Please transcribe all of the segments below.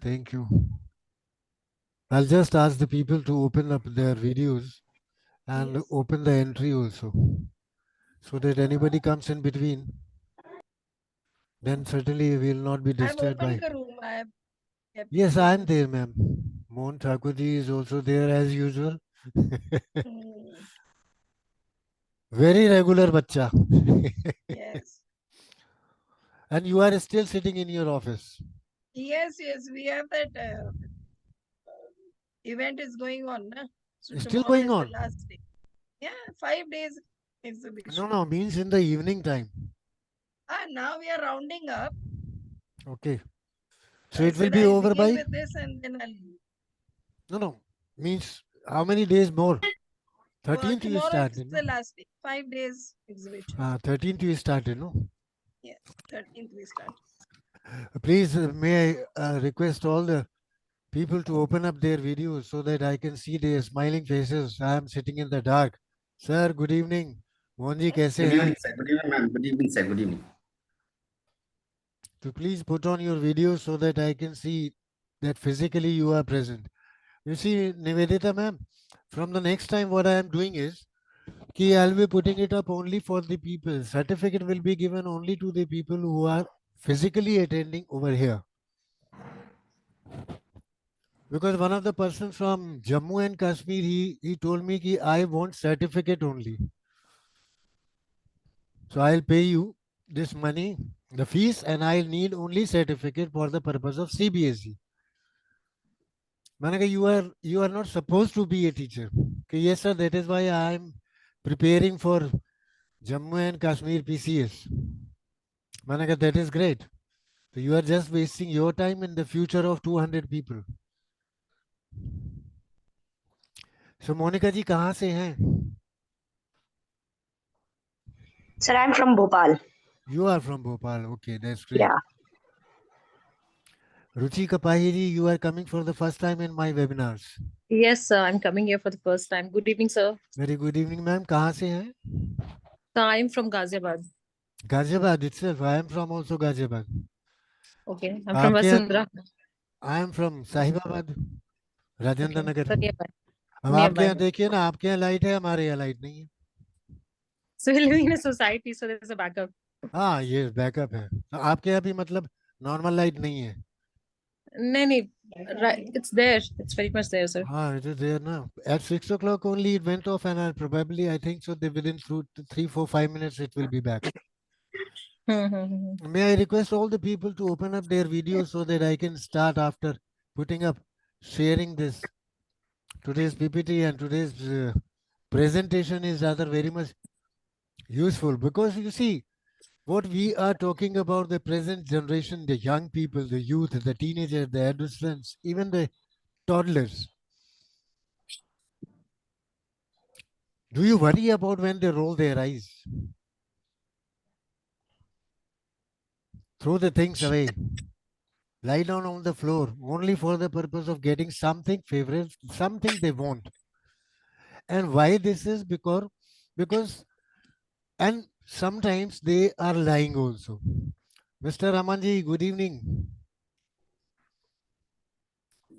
Thank you. I'll just ask the people to open up their videos and Yes. open the entry also, so that anybody comes in between, then certainly we will not be I've disturbed opened by. the room. I have kept Yes, I am people. there, ma'am. Mohan Thakurji is also there as usual. Hmm. Very regular bacha. Yes. And you are still sitting in your office. Yes, yes. We have that event is going on. Na? So Still tomorrow going is the on? last day. Yeah, 5 days No, exhibition. no, means in the evening time. Now we are rounding up. Okay. So So I it will said be I'll over begin by? with this and then I'll leave. No, no. Means how many days more? 13th you Tomorrow it's started, the no? last day. 5 days exhibition. 13th you started, no? Yes. 13th we start. Please, may I request all the people to open up their videos so that I can see their smiling faces. I am sitting in the dark. Sir, good evening. Mohanji, kaise Good hain? evening, sir. Good evening, ma'am. Good evening, sir. Good evening. So please put on your videos so that I can see that physically you are present. You see, Nivedita ma'am, from the next time what I am doing is, ki I'll be putting it up only for the people. Certificate will be given only to the people who are physically attending over here. Because one of the persons from Jammu and Kashmir, he told me ki I want certificate only. So I'll pay you this money, the fees, and I'll need only certificate for the purpose of CBSE. मैंने कहा you are not supposed to be a teacher. कि yes sir, that is why I am preparing for Jammu and Kashmir PCS. मैंने कहा that is great. So you are just wasting your time in the future of 200 people. So Monika जी कहाँ से हैं? Sir, I'm from Bhopal. You are from Bhopal. Okay, that's great. Yeah. Ruchi Kapahi ji, you are coming for the first time in my webinars. Yes, sir. I'm coming here for the first time. Good evening, sir. Very good evening, ma'am. कहाँ से हैं? So I'm from Ghaziabad. Ghaziabad itself. I am from also Ghaziabad. Okay. I'm from आपके यहाँ Vasundhara. I am from Sahibabad, Rajendra Okay. Nagar. So nearby. अब आपके Nearby. यहाँ देखिए ना, आपके यहाँ लाइट है, हमारे यहाँ लाइट नहीं है. So we're living in a society, so there's a backup. हाँ, ये बैकअप है. तो आपके यहाँ भी मतलब नॉर्मल लाइट नहीं है. No, no. Right. It's there. It's very much there, sir. हाँ, it is there now. At 6 o'clock only it went off, and probably I think so. They within 3, 4, 5 minutes it will be back. May I request all the people to open up their videos so that I can start after putting up, sharing this today's PPT and today's presentation is rather very much useful because you see what we are talking about the present generation, the young people, the youth, the teenagers, the adolescents, even the toddlers. Do you worry about when they roll their eyes? Throw the things away. Lie down on the floor only for the purpose of getting something favorite, something they want. And why this is because and sometimes they are lying also. Mr. Ramanji, good evening.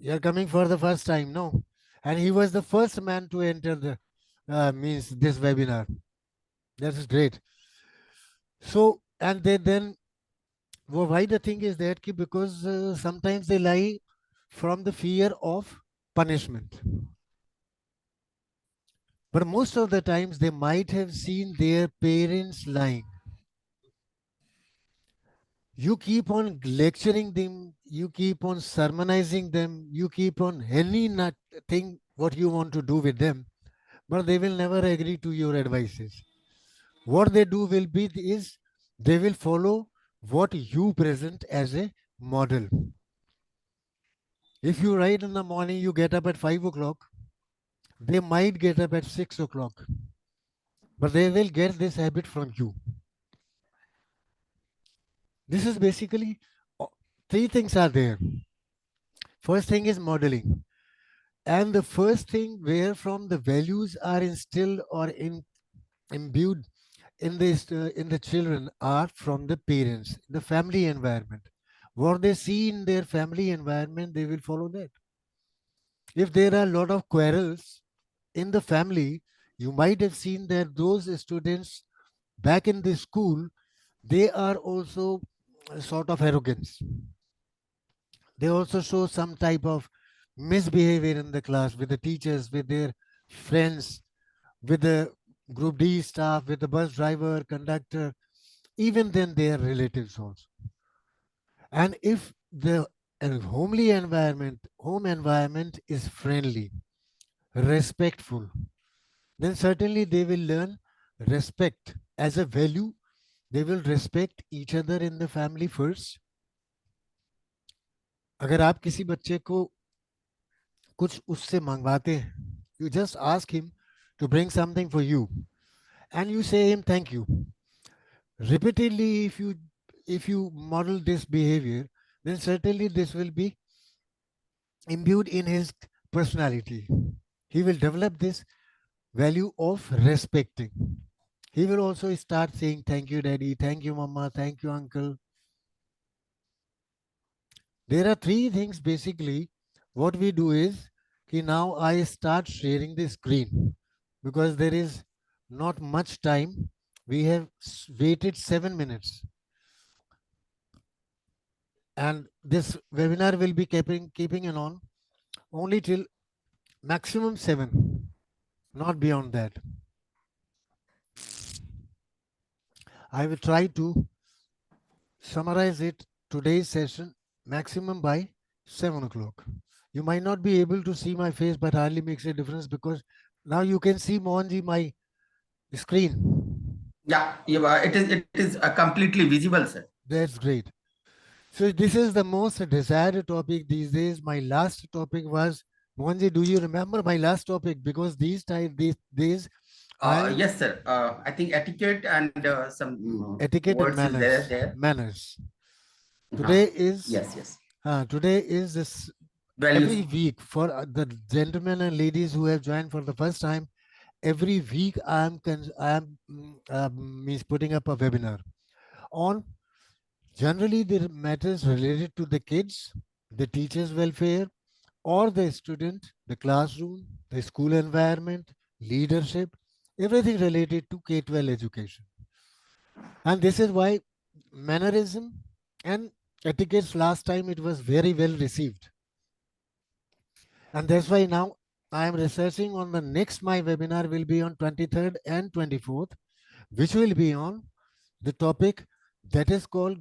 You're coming for the first time, no? And he was the first man to enter the means this webinar. That is great. So and then why the thing is that because sometimes they lie from the fear of punishment. But most of the times they might have seen their parents lying. You keep on lecturing them, you keep on sermonizing them, you keep on any thing what you want to do with them, but they will never agree to your advices. What they do will be is they will follow what you present as a model. If you write in the morning, you get up at 5 o'clock, they might get up at 6 o'clock, but they will get this habit from you. This is basically three things are there. First thing is modeling. And the first thing where from the values are instilled or imbued in the children are from the parents, the family environment. What they see in their family environment, they will follow that. If there are a lot of quarrels in the family, you might have seen that those students back in the school, they are also a sort of arrogance. They also show some type of misbehavior in the class with the teachers, with their friends, with the group D staff, with the bus driver, conductor, even then their relatives also. And if the home environment is friendly, respectful, then certainly they will learn respect as a value. They will respect each other in the family first. अगर आप किसी बच्चे को कुछ उससे मंगवाते हैं, you just ask him to bring something for you and you say him thank you repeatedly. If you model this behavior, then certainly this will be imbued in his personality. He will develop this value of respecting. He will also start saying thank you daddy, thank you mama, thank you uncle. There are three things basically. What we do is now I start sharing the screen because there is not much time. We have waited 7 minutes, and this webinar will be keeping it on only till maximum 7, not beyond that. I will try to summarize it today's session maximum by 7 o'clock. You might not be able to see my face, but hardly makes a difference because now you can see Mohanji my screen. Yeah, it is completely visible, sir. That's great. So this is the most desired topic these days. My last topic was Mohanji. Do you remember my last topic? Because these days, I Yes, sir. I think etiquette and some etiquette and words is manners. there. Manners. Uh, Today is yes. this Values. every week for the gentlemen and ladies who have joined for the first time. Every week I am means putting up a webinar on generally the matters related to the kids, the teachers' welfare, or the student, the classroom, the school environment, leadership, everything related to K-12 education. And this is why mannerism and etiquettes last time it was very well received. And that's why now I am researching on the next my webinar will be on 23rd and 24th, which will be on the topic that is called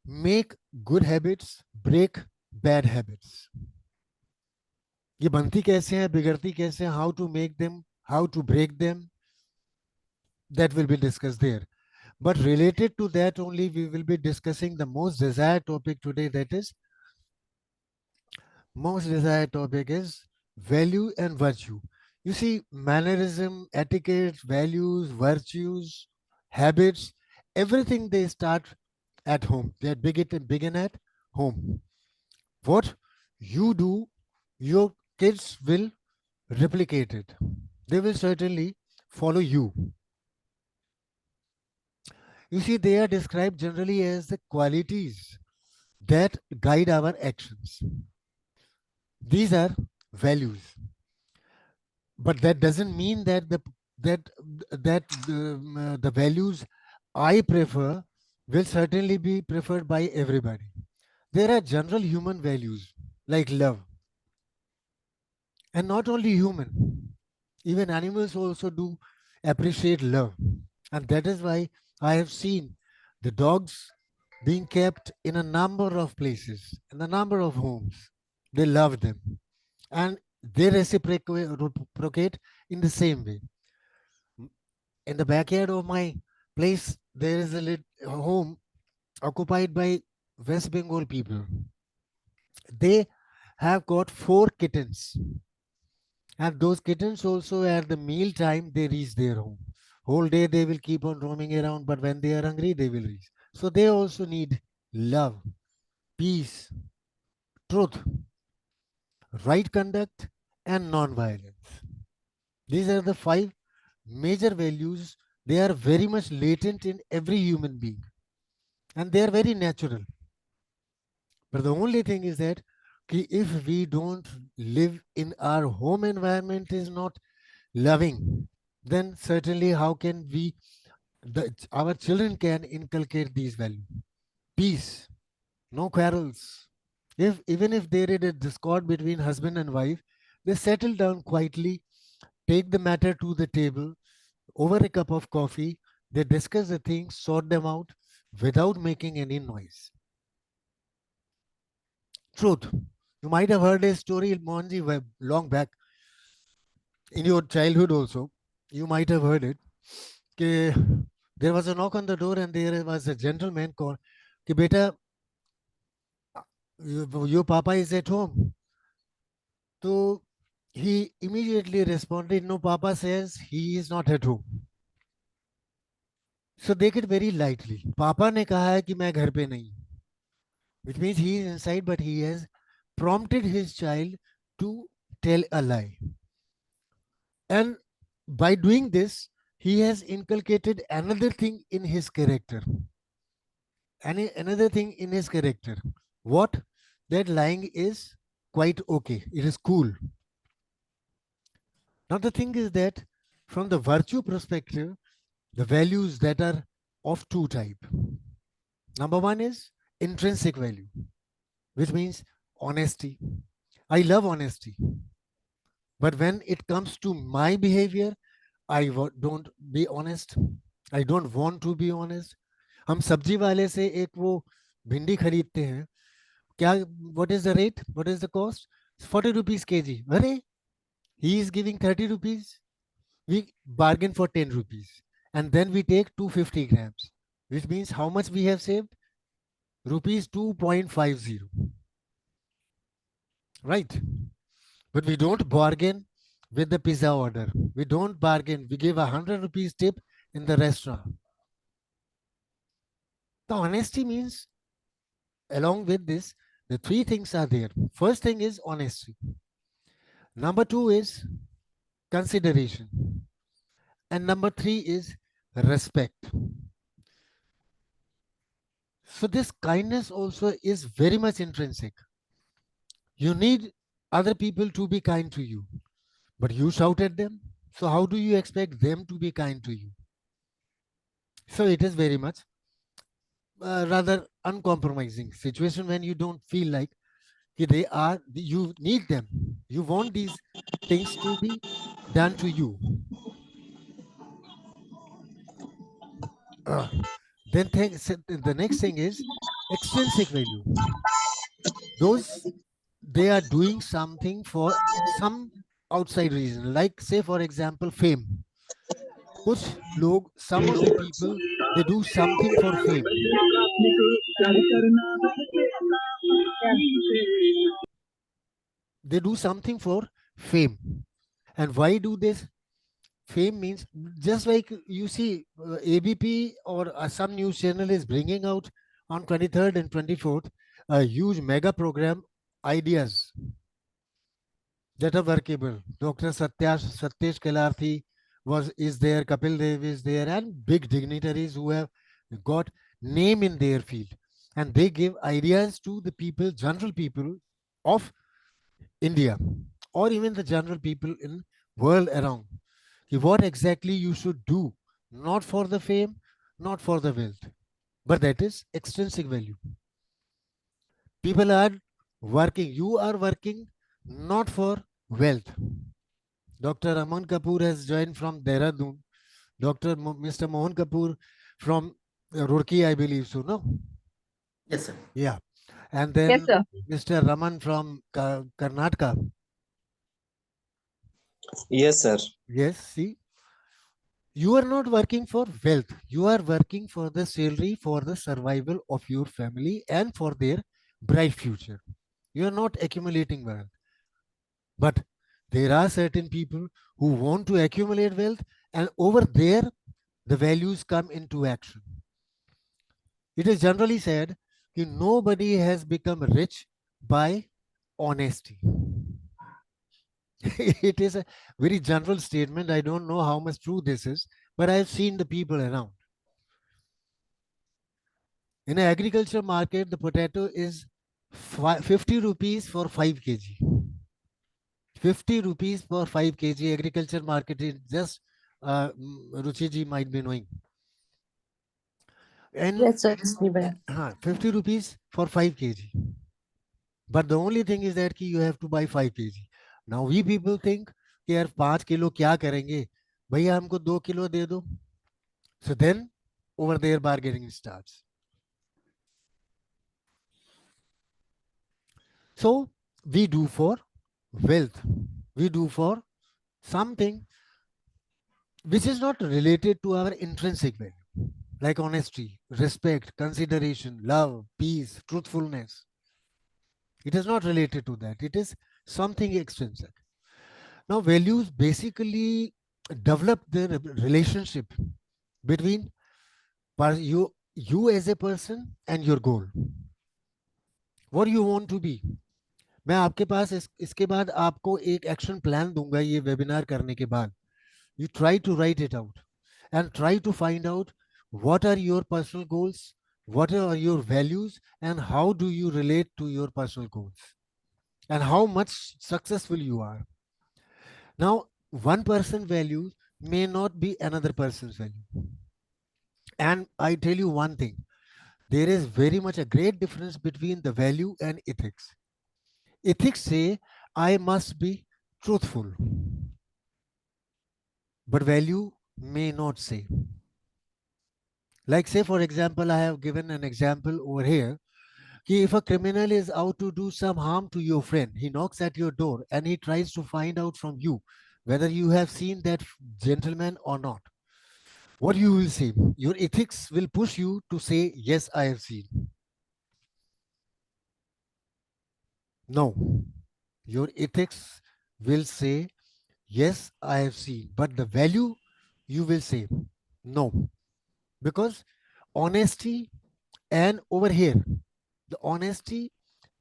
make good habits, break bad habits. ये बनती कैसे हैं, बिगड़ती कैसे हैं, how to make them, how to break them, that will be discussed there. But related to that only, we will be discussing the most desired topic today, that is value and virtue. You see, mannerism, etiquette, values, virtues, habits, everything they start at home. They begin at home. What you do, your kids will replicate it. They will certainly follow you. You see, they are described generally as the qualities that guide our actions. These are values, but that doesn't mean that the values I prefer will certainly be preferred by everybody. There are general human values like love, and not only human, even animals also do appreciate love, and that is why I have seen the dogs being kept in a number of places, in a number of homes. They love them, and they reciprocate in the same way. In the backyard of my place, there is a home occupied by West Bengal people. They have got 4 kittens, and those kittens also at the meal time they reach their home. Whole day they will keep on roaming around, but when they are hungry, they will reach. So they also need love, peace, truth, right conduct, and non-violence. These are the 5 major values. They are very much latent in every human being, and they are very natural. But the only thing is that if we don't live in our home environment is not loving, then certainly how can we, our children can inculcate these values? Peace, no quarrels. If even if there is a discord between husband and wife, they settle down quietly, take the matter to the table over a cup of coffee. They discuss the things, sort them out without making any noise. Truth. You might have heard a story, Mohanji, long back in your childhood also. You might have heard it. कि there was a knock on the door and there was a gentleman called कि बेटा your papa is at home. So he immediately responded, no, papa says he is not at home. So take it very lightly. Papa ने कहा है कि मैं घर पे नहीं, which means he is inside, but he has prompted his child to tell a lie. And by doing this, he has inculcated another thing in his character. Another thing in his character. What? That lying is quite okay. It is cool. Now the thing is that from the virtue perspective, the values that are of two type. Number one is intrinsic value, which means honesty. I love honesty. But when it comes to my behavior, don't be honest. I don't want to be honest. हम सब्जी वाले से एक वो भिंडी खरीदते हैं, क्या, what is the rate, what is the cost? 40 rupees kg. अरे, he is giving 30 rupees, we bargain for 10 rupees, and then we take 250 grams, which means how much we have saved? Rupees 2.50, right? But we don't bargain with the pizza order. We don't bargain. We give 100 rupees tip in the restaurant. The honesty means, along with this, the three things are there. First thing is honesty. Number two is consideration. And number three is respect. So this kindness also is very much intrinsic. You need other people to be kind to you, but you shout at them. So how do you expect them to be kind to you? So it is very much rather uncompromising situation when you don't feel like you need them. You want these things to be done to you. Then the next thing is extrinsic value. Those, they are doing something for some outside reason, like say for example fame. कुछ लोग, some of the people, they do something for fame. They do something for fame. And why do this? Fame means, just like you see ABP or some news channel is bringing out on 23rd and 24th a huge mega program, ideas that are workable. Dr. Satyesh Kelarthi is there, Kapil Dev is there, and big dignitaries who have got name in their field. And they give ideas to the people, general people of India, or even the general people in world around. What exactly you should do, not for the fame, not for the wealth, but that is extrinsic value. People are working, you are working not for wealth. Dr. Aman Kapoor has joined from Dehradun. Mr. Mohan Kapoor from Roorkee, I believe so, no? Yes, sir. Yeah. And then Yes, sir. Mr. Raman from Karnataka. Yes, sir. Yes, see, you are not working for wealth. You are working for the salary, for the survival of your family and for their bright future. You are not accumulating wealth. But there are certain people who want to accumulate wealth, and over there, the values come into action. It is generally said that nobody has become rich by honesty. It is a very general statement. I don't know how much true this is, but I've seen the people around. In an agriculture market, the potato is 50 rupees for 5 kg. 50 rupees for 5 kg. Agriculture market is just, Ruchi ji might be knowing. And Yes, sir. It's nearby. 50 rupees for 5 kg. But the only thing is that you have to buy 5 kg. Now we people think कि यार 5 kilo क्या करेंगे, भैया हमको 2 kilo दे दो. So then over there bargaining starts. So we do for wealth, we do for something which is not related to our intrinsic value, like honesty, respect, consideration, love, peace, truthfulness. It is not related to that. It is something extrinsic. Now, values basically develop the relationship between you as a person and your goal. What you want to be. मैं आपके पास इसके बाद आपको एक action plan दूंगा ये webinar करने के बाद. You try to write it out and try to find out what are your personal goals, what are your values, and how do you relate to your personal goals, and how much successful you are. Now, one person's value may not be another person's value. And I tell you one thing, there is very much a great difference between the value and ethics. Ethics say, I must be truthful, but value may not say. Like, say, for example, I have given an example over here. If a criminal is out to do some harm to your friend, he knocks at your door and he tries to find out from you whether you have seen that gentleman or not. What you will say? Your ethics will push you to say, yes, I have seen. No. Your ethics will say, yes, I have seen. But the value, you will say, no. Because honesty, and over here, the honesty,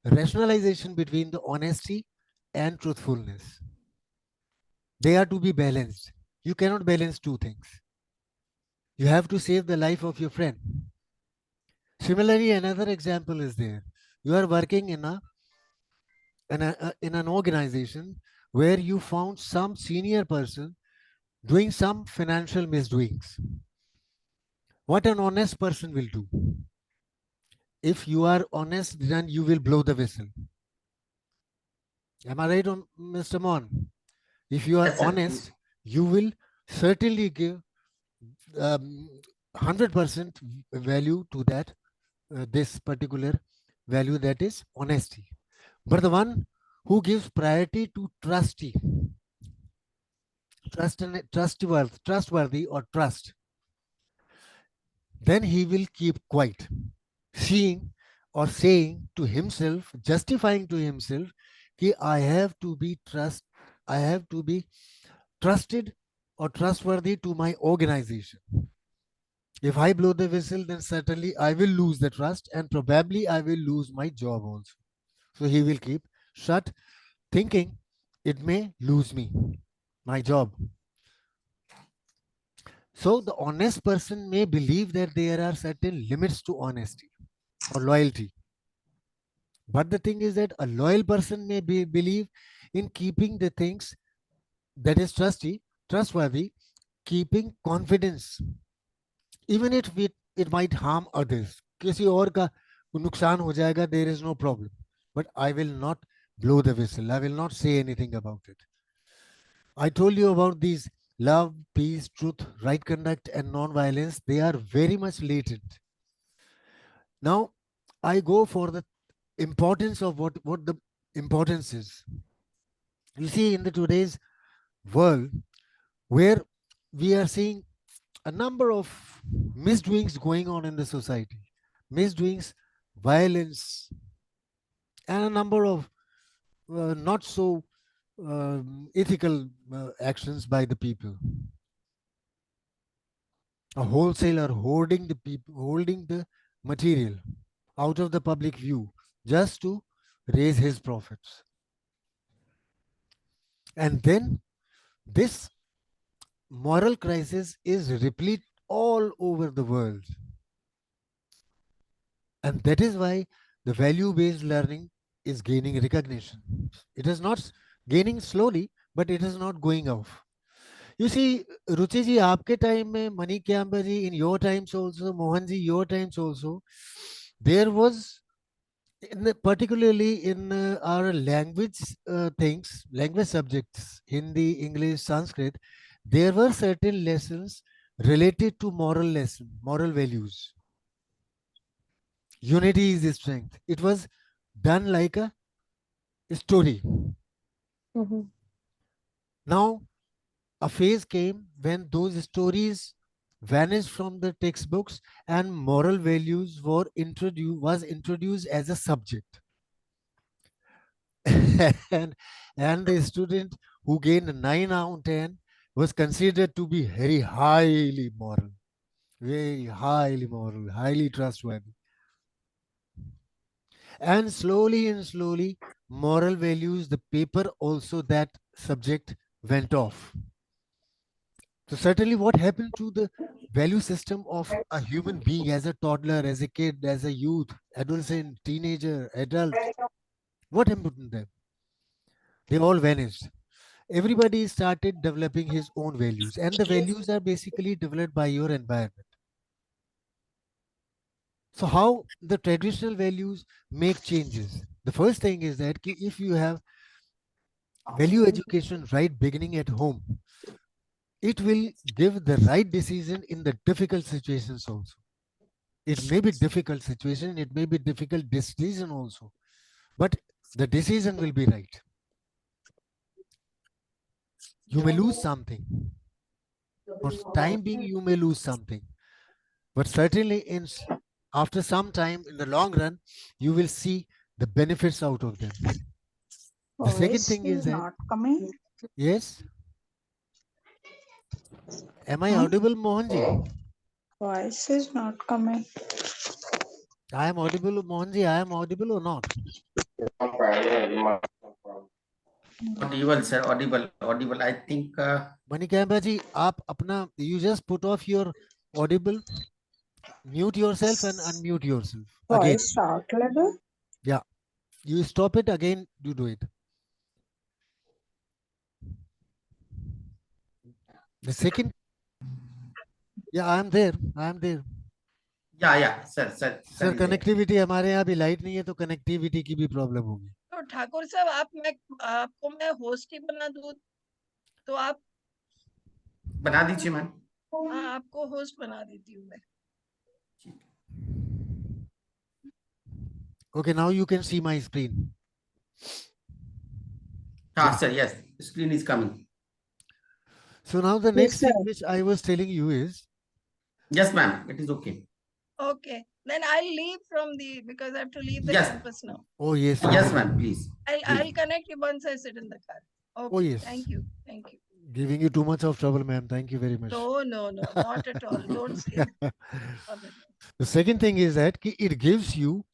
rationalization between the honesty and truthfulness, they are to be balanced. You cannot balance two things. You have to save the life of your friend. Similarly, another example is there. You are working in an organization where you found some senior person doing some financial misdoings. What an honest person will do. If you are honest, then you will blow the whistle. Am I right, Mr. Mon? If you are Yes, sir. honest, you will certainly give 100% value to that, this particular value, that is honesty. But the one who gives priority to trustworthy or trust, then he will keep quiet, seeing or saying to himself, justifying to himself, कि I have to be trusted or trustworthy to my organization. If I blow the whistle, then certainly I will lose the trust and probably I will lose my job also. So he will keep shut, thinking it may lose me, my job. So the honest person may believe that there are certain limits to honesty or loyalty. But the thing is that a loyal person may believe in keeping the things that is trustworthy, keeping confidence, even if it might harm others. किसी और का नुकसान हो जाएगा, there is no problem. But I will not blow the whistle. I will not say anything about it. I told you about these love, peace, truth, right conduct, and non-violence. They are very much latent. Now, I go for the importance of what the importance is. You see, in the today's world, where we are seeing a number of misdoings going on in the society, misdoings, violence, and a number of not so ethical actions by the people. A wholesaler holding the material out of the public view just to raise his profits. And then this moral crisis is replete all over the world. And that is why the value-based learning is gaining recognition. It is not gaining slowly, but it is not going off. You see, Ruchi ji, aapke time mein, Mani Kyamba ji, in your times also, Mohan ji, your times also, there was, particularly in our language things, language subjects, Hindi, English, Sanskrit, there were certain lessons related to moral lesson, moral values. Unity is strength. It was done like a story. Mhm. Now, a phase came when those stories vanished from the textbooks and moral values were introduced as a subject. and, and the student who gained 9 out of 10 was considered to be very highly moral, highly trustworthy. And slowly, moral values, the paper also that subject went off. So certainly what happened to the value system of a human being as a toddler, as a kid, as a youth, adolescent, teenager, adult, what happened to them? They all vanished. Everybody started developing his own values, and the values are basically developed by your environment. So how the traditional values make changes? The first thing is that if you have value education right beginning at home, it will give the right decision in the difficult situations also. It may be difficult situation, it may be difficult decision also, but the decision will be right. You may lose something. For time being, you may lose something, but certainly after some time in the long run, you will see the benefits out of them. The second Voice thing is is that, not coming. yes, am I Hmm? audible, Mohanji? Voice is not coming. I am audible, Mohanji. I am audible or not? Audible, sir. Audible. I think. Manikamba ji, you just put off your audible, mute yourself and unmute yourself again. Voice out level. Yeah, you stop it again, you do it. The second, yeah, I am there. I am there. Yeah, sir. Sir sir is there. Connectivity हमारे यहाँ भी light नहीं है तो connectivity की भी problem होगी. तो ठाकुर साहब आपको मैं होस्ट ही बना दूं तो आप बना दीजिए मैम. हाँ आपको होस्ट बना देती हूँ मैं. Okay, now you can see my screen. Ah, sir. Yes, screen is coming. So now the Yes, next thing sir. which I was telling you is, Yes, ma'am. It is okay. Okay, then I'll leave from the because I have to leave the Yes. campus now. oh yes, Yes, ma'am. Please. I'll connect you once I sit in the car. Okay. Oh, yes. Thank you. giving you too much of trouble, ma'am. Thank you very much. No, not at all. Don't say that. Not at all. The second thing is that it gives you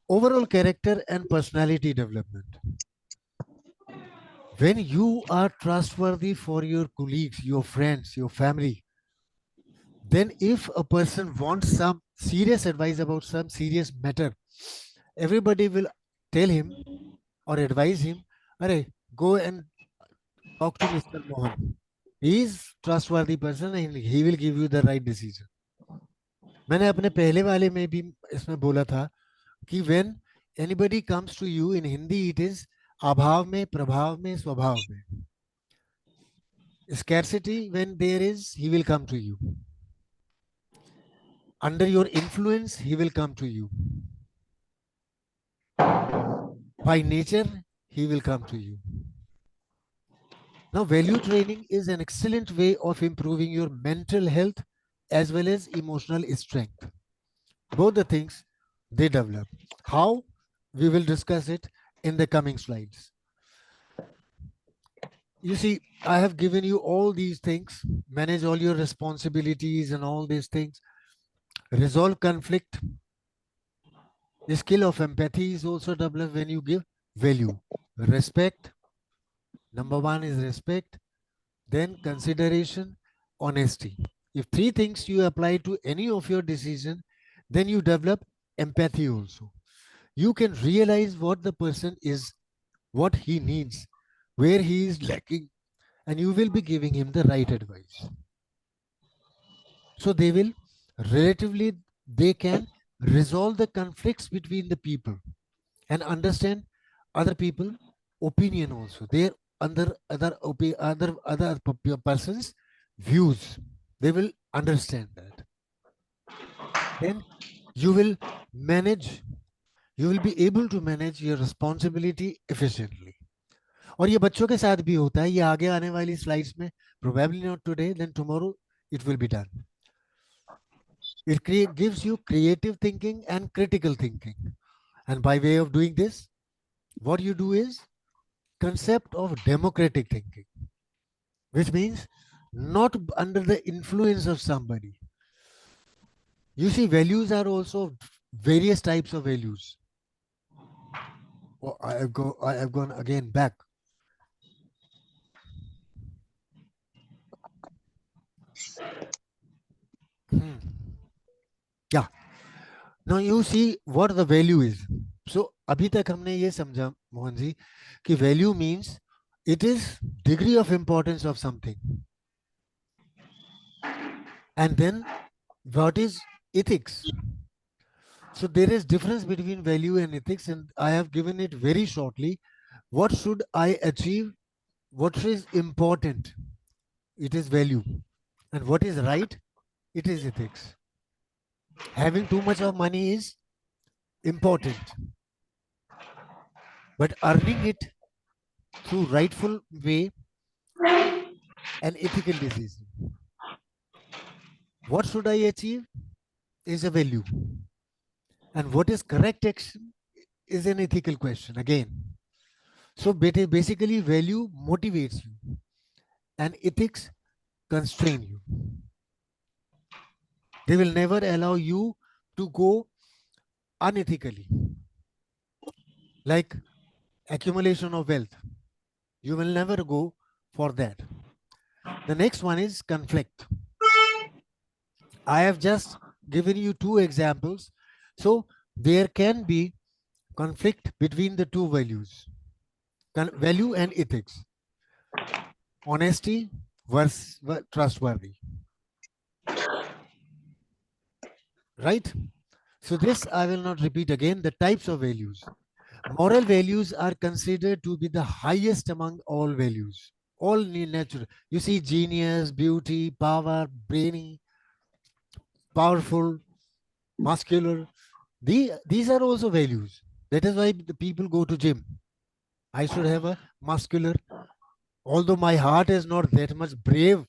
overall character and personality development. When you are trustworthy for your colleagues, your friends, your family, then if a person wants some serious advice about some serious matter, everybody will tell him or advise him, "Arey, go and talk to Mr. Mohan. He is trustworthy person and he will give you the right decision." मैंने अपने पहले वाले में भी इसमें बोला था कि when anybody comes to you in Hindi, it is अभाव में, प्रभाव में, स्वभाव में. Scarcity, when there is, he will come to you. Under your influence, he will come to you. By nature, he will come to you. Now, value training is an excellent way of improving your mental health as well as emotional strength. Both the things they develop. How? We will discuss it in the coming slides. You see, I have given you all these things, manage all your responsibilities and all these things, resolve conflict. The skill of empathy is also developed when you give value. Respect. Number one is respect. Then consideration, honesty. If three things you apply to any of your decision, then you develop empathy also. you can realize what the person is, what he needs, where he is lacking, and you will be giving him the right advice. So they will relatively, they can resolve the conflicts between the people and understand other people opinion also, their other persons views. They will understand that. Then you will manage, you will be able to manage your responsibility efficiently. और ये बच्चों के साथ भी होता है, ये आगे आने वाली स्लाइड्स में, probably not today, then tomorrow it will be done. It gives you creative thinking and critical thinking. And by way of doing this, what you do is concept of democratic thinking, which means not under the influence of somebody. You see, values are also various types of values. Oh, I have gone again back. Yeah. Now you see what the value is. So अभी तक हमने ये समझा मोहन जी कि value means it is degree of importance of something. And then what is ethics? So there is difference between value and ethics, and I have given it very shortly. What should I achieve? What is important? It is value. And what is right? It is ethics. Having too much of money is important, but earning it through rightful way, an ethical decision. What should I achieve is a value, and what is correct action is an ethical question again. So basically value motivates you and ethics constrain you. They will never allow you to go unethically, like accumulation of wealth. You will never go for that. The next one is conflict. I have just given you two examples. So there can be conflict between the two values, value and ethics. Honesty versus trustworthy. Right? So this I will not repeat again. The types of values. Moral values are considered to be the highest among all values. All natural. You see, genius, beauty, power, brainy, powerful, muscular. These are also values. That is why the people go to gym. I should have a muscular, although my heart is not that much brave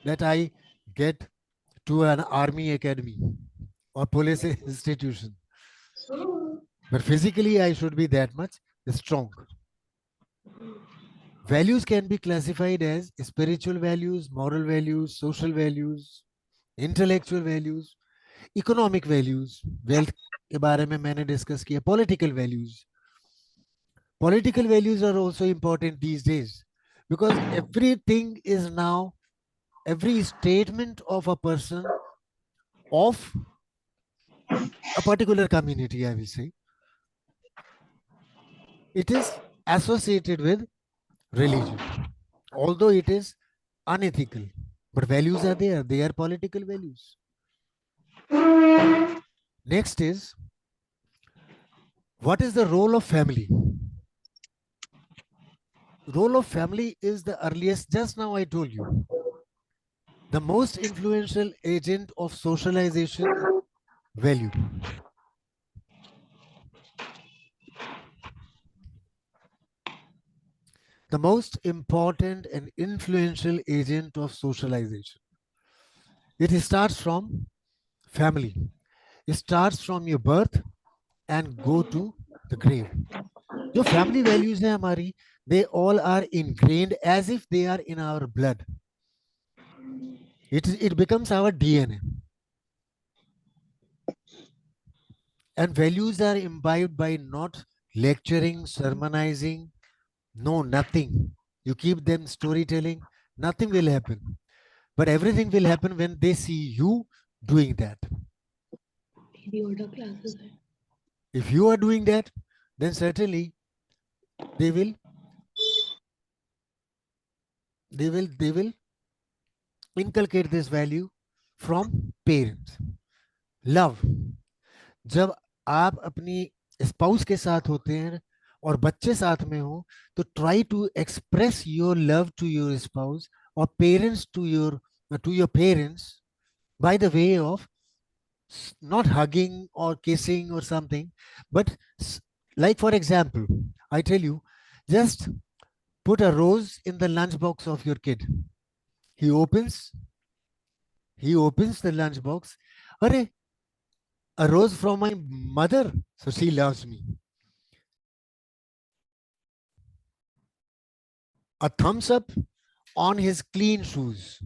that I get to an army academy or police institution. But physically, I should be that much strong. Values can be classified as spiritual values, moral values, social values, intellectual values, economic values, wealth के बारे में मैंने discuss किया, political values. Political values are also important these days because everything is now, every statement of a person of a particular community, I will say, it is associated with religion, although it is unethical, but values are there. They are political values. Next is, what is the role of family? Role of family is the earliest. Just now I told you, the most influential agent of socialization is value. The most important and influential agent of socialization. It starts from family. It starts from your birth and go to the grave. जो family values हैं हमारी, they all are ingrained as if they are in our blood. It becomes our DNA. And values are imbibed by not lecturing, sermonizing, no, nothing. You keep them storytelling, nothing will happen. But everything will happen when they see you doing that. If you are doing that, then certainly they will inculcate this value from parents. Love. जब आप अपनी spouse के साथ होते हैं और बच्चे साथ में हो, तो try to express your love to your spouse or parents to your parents by the way of not hugging or kissing or something, but like for example, I tell you, just put a rose in the lunchbox of your kid. He opens the lunchbox. Arey, a rose from my mother, so she loves me. A thumbs up on his clean shoes.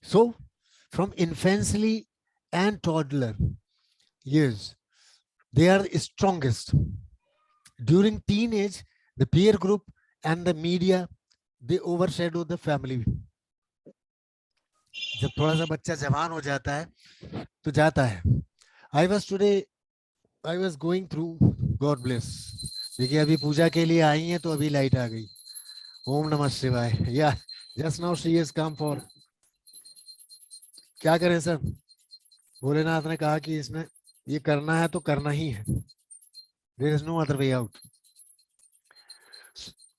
So, from infancy and toddler years, they are strongest. During teenage, the peer group and the media, they overshadow the family. जब थोड़ा सा बच्चा जवान हो जाता है तो जाता है. I was going through, God bless. देखिए अभी पूजा के लिए आई हैं तो अभी लाइट आ गई. ओम नमः शिवाय. Yeah, just now she has come for. क्या करें सर? भोलेनाथ ने कहा कि इसमें ये करना है तो करना ही है. There is no other way out.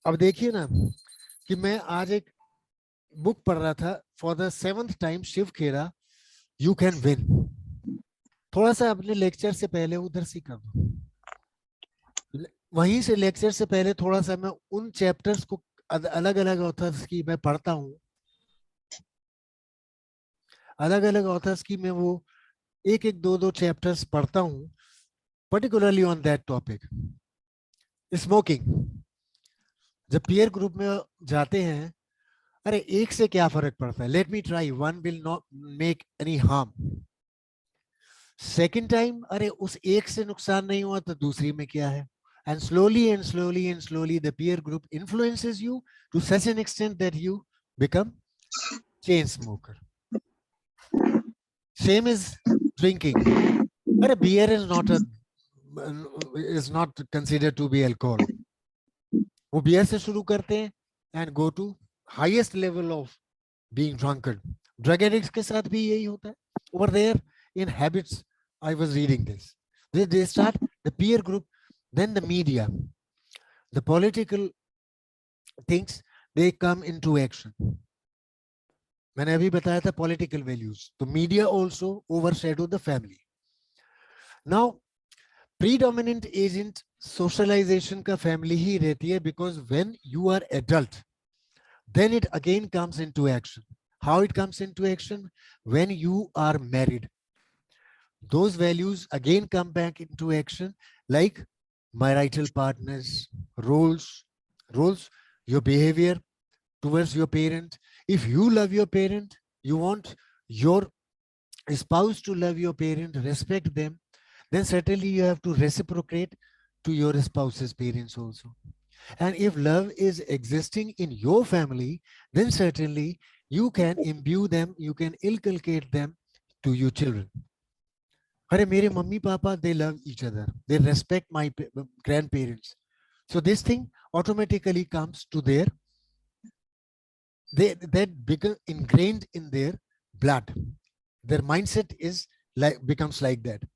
अब देखिए ना कि मैं आज एक बुक पढ़ रहा था, for the 7th time Shiv Khera, you can win. थोड़ा सा अपने लेक्चर से पहले उधर से कर दो. वहीं से लेक्चर से पहले थोड़ा सा मैं उन चैप्टर्स को अलग अलग ऑथर्स की मैं पढ़ता हूँ. अलग अलग ऑथर्स की मैं वो एक एक दो चैप्टर्स पढ़ता हूँ, particularly on that topic. Smoking. जब पीयर ग्रुप में जाते हैं, अरे एक से क्या फर्क पड़ता है, let me try, one will not make any harm. Second time, अरे उस एक से नुकसान नहीं हुआ तो दूसरी में क्या है. And slowly the peer group influences you to such an extent that you become chain smoker. Same is drinking. But a beer is not considered to be alcohol. वो बियर से शुरू करते हैं and go to highest level of being drunkard. Drug addicts के साथ भी यही होता है. Over there in habits, I was reading this. They start the peer group, then the media, the political things, they come into action. मैंने अभी बताया था political values. तो media also overshadow the family. Now, predominant agent socialization का family ही रहती है, because when you are adult, then it again comes into action. How it comes into action? When you are married, those values again come back into action, like marital partners, roles, your behavior towards your parent. If you love your parent, you want your spouse to love your parent, respect them, then certainly you have to reciprocate to your spouse's parents also. And if love is existing in your family, then certainly you can imbue them, you can inculcate them to your children. अरे मेरे mummy papa, they love each other, they respect my grandparents, so this thing automatically comes to their, that become ingrained in their blood. Their mindset is like, becomes like that.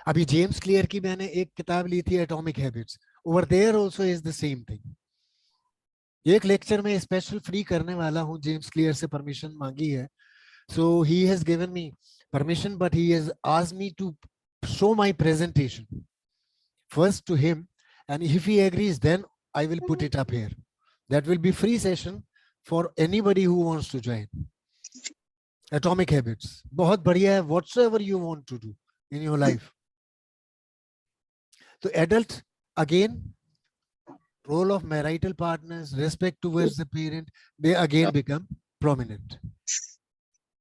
अभी James Clear की मैंने एक किताब ली थी, atomic habits. Over there also is the same thing. एक lecture में special free करने वाला हूं, जेम्स क्लियर से परमिशन मांगी है. So he has given me permission, but he has asked me to show my presentation first to him, and if he agrees, then I will put it up here. That will be free session for anybody who wants to join. Atomic habits, बहुत बढ़िया है, whatsoever you want to do in your life. So adult, again, role of marital partners, respect towards the parent, they again become prominent.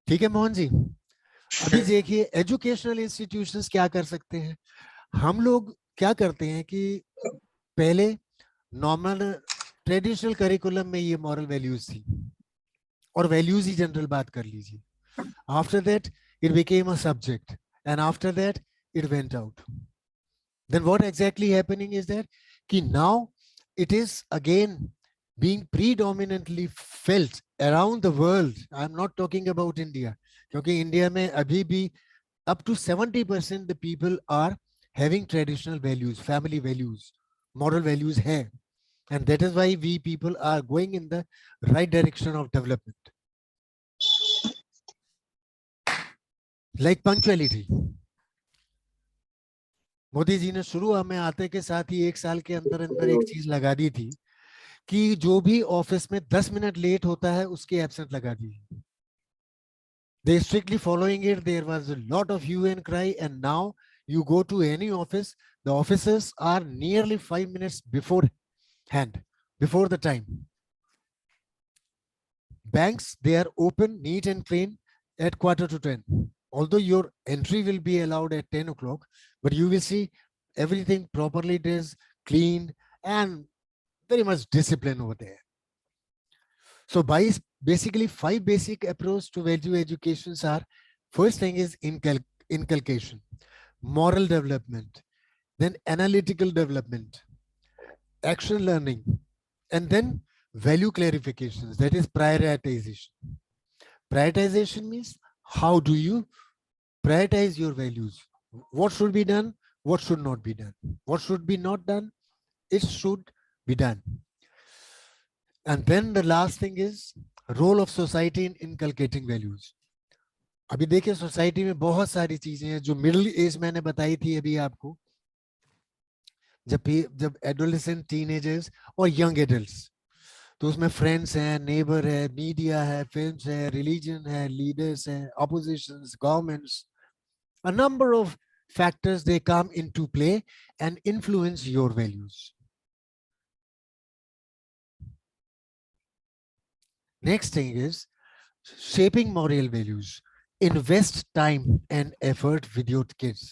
ठीक है मोहन जी. अभी देखिए educational institutions क्या कर सकते हैं. हम लोग क्या करते हैं कि पहले नॉर्मल ट्रेडिशनल करिकुलम में ये मॉरल वैल्यूज थी, और वैल्यूज ही जनरल बात कर लीजिए. After that it became a subject, and after that it went out. Then what exactly happening is that now it is again being predominantly felt around the world. I'm not talking about India, because India mein abhi bhi up to 70% the people are having traditional values, family values, moral values hai. And that is why we people are going in the right direction of development. Like punctuality. Modi ji ने शुरू में आते के साथ ही 1 साल के अंदर अंदर एक चीज लगा दी थी कि जो भी ऑफिस में 10 मिनट लेट होता है उसके एब्सेंट लगा दी. They strictly following it. There was a lot of hue and cry, and now you go to any office, the officers are nearly 5 minutes beforehand, before the time. Banks, they are open, neat and clean at 9:45. Although your entry will be allowed at 10 o'clock, but you will see everything properly it is clean and very much discipline over there. So basically 5 basic approach to value educations are: first thing is inculcation, moral development, then analytical development, action learning, and then value clarifications, that is prioritization. Prioritization means how do you prioritize your values? What should be done? What should not be done? What should be not done? It should be done. And then the last thing is role of society in inculcating values. अभी देखिए society में बहुत सारी चीजें हैं जो middle age मैंने बताई थी अभी आपको, जब एडोलेसेंट, टीनेजर्स और यंग एडल्ट्स, तो उसमें फ्रेंड्स हैं, नेबर है, मीडिया है, फिल्म्स है, रिलीजन है, लीडर्स हैं, opposition's, governments, a number of factors they come into play and influence your values. Next thing is shaping moral values. Invest time and effort with your kids.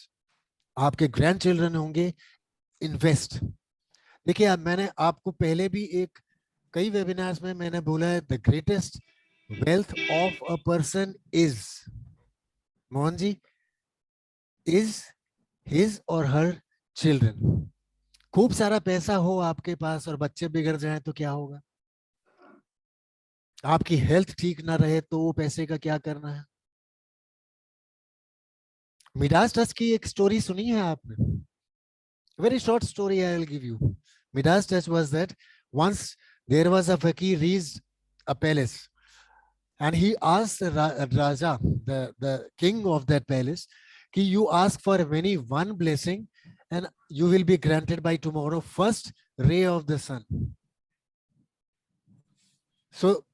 आपके grandchildren होंगे, invest. देखिए अब मैंने आपको पहले भी कई webinars में मैंने बोला है, the greatest wealth of a person is, Mohan ji, is his or her children. खूब सारा पैसा हो आपके पास और बच्चे बिगड़ जाएं तो क्या होगा? आपकी हेल्थ ठीक ना रहे तो वो पैसे का क्या करना है? मिडास टच की एक स्टोरी सुनी है आपने? Very short story I will give you. Midas touch was that once there was a fakir reached a palace and he asked the Raja, the king of that palace, कि you ask for one blessing and you will be granted by tomorrow first ray of the sun. So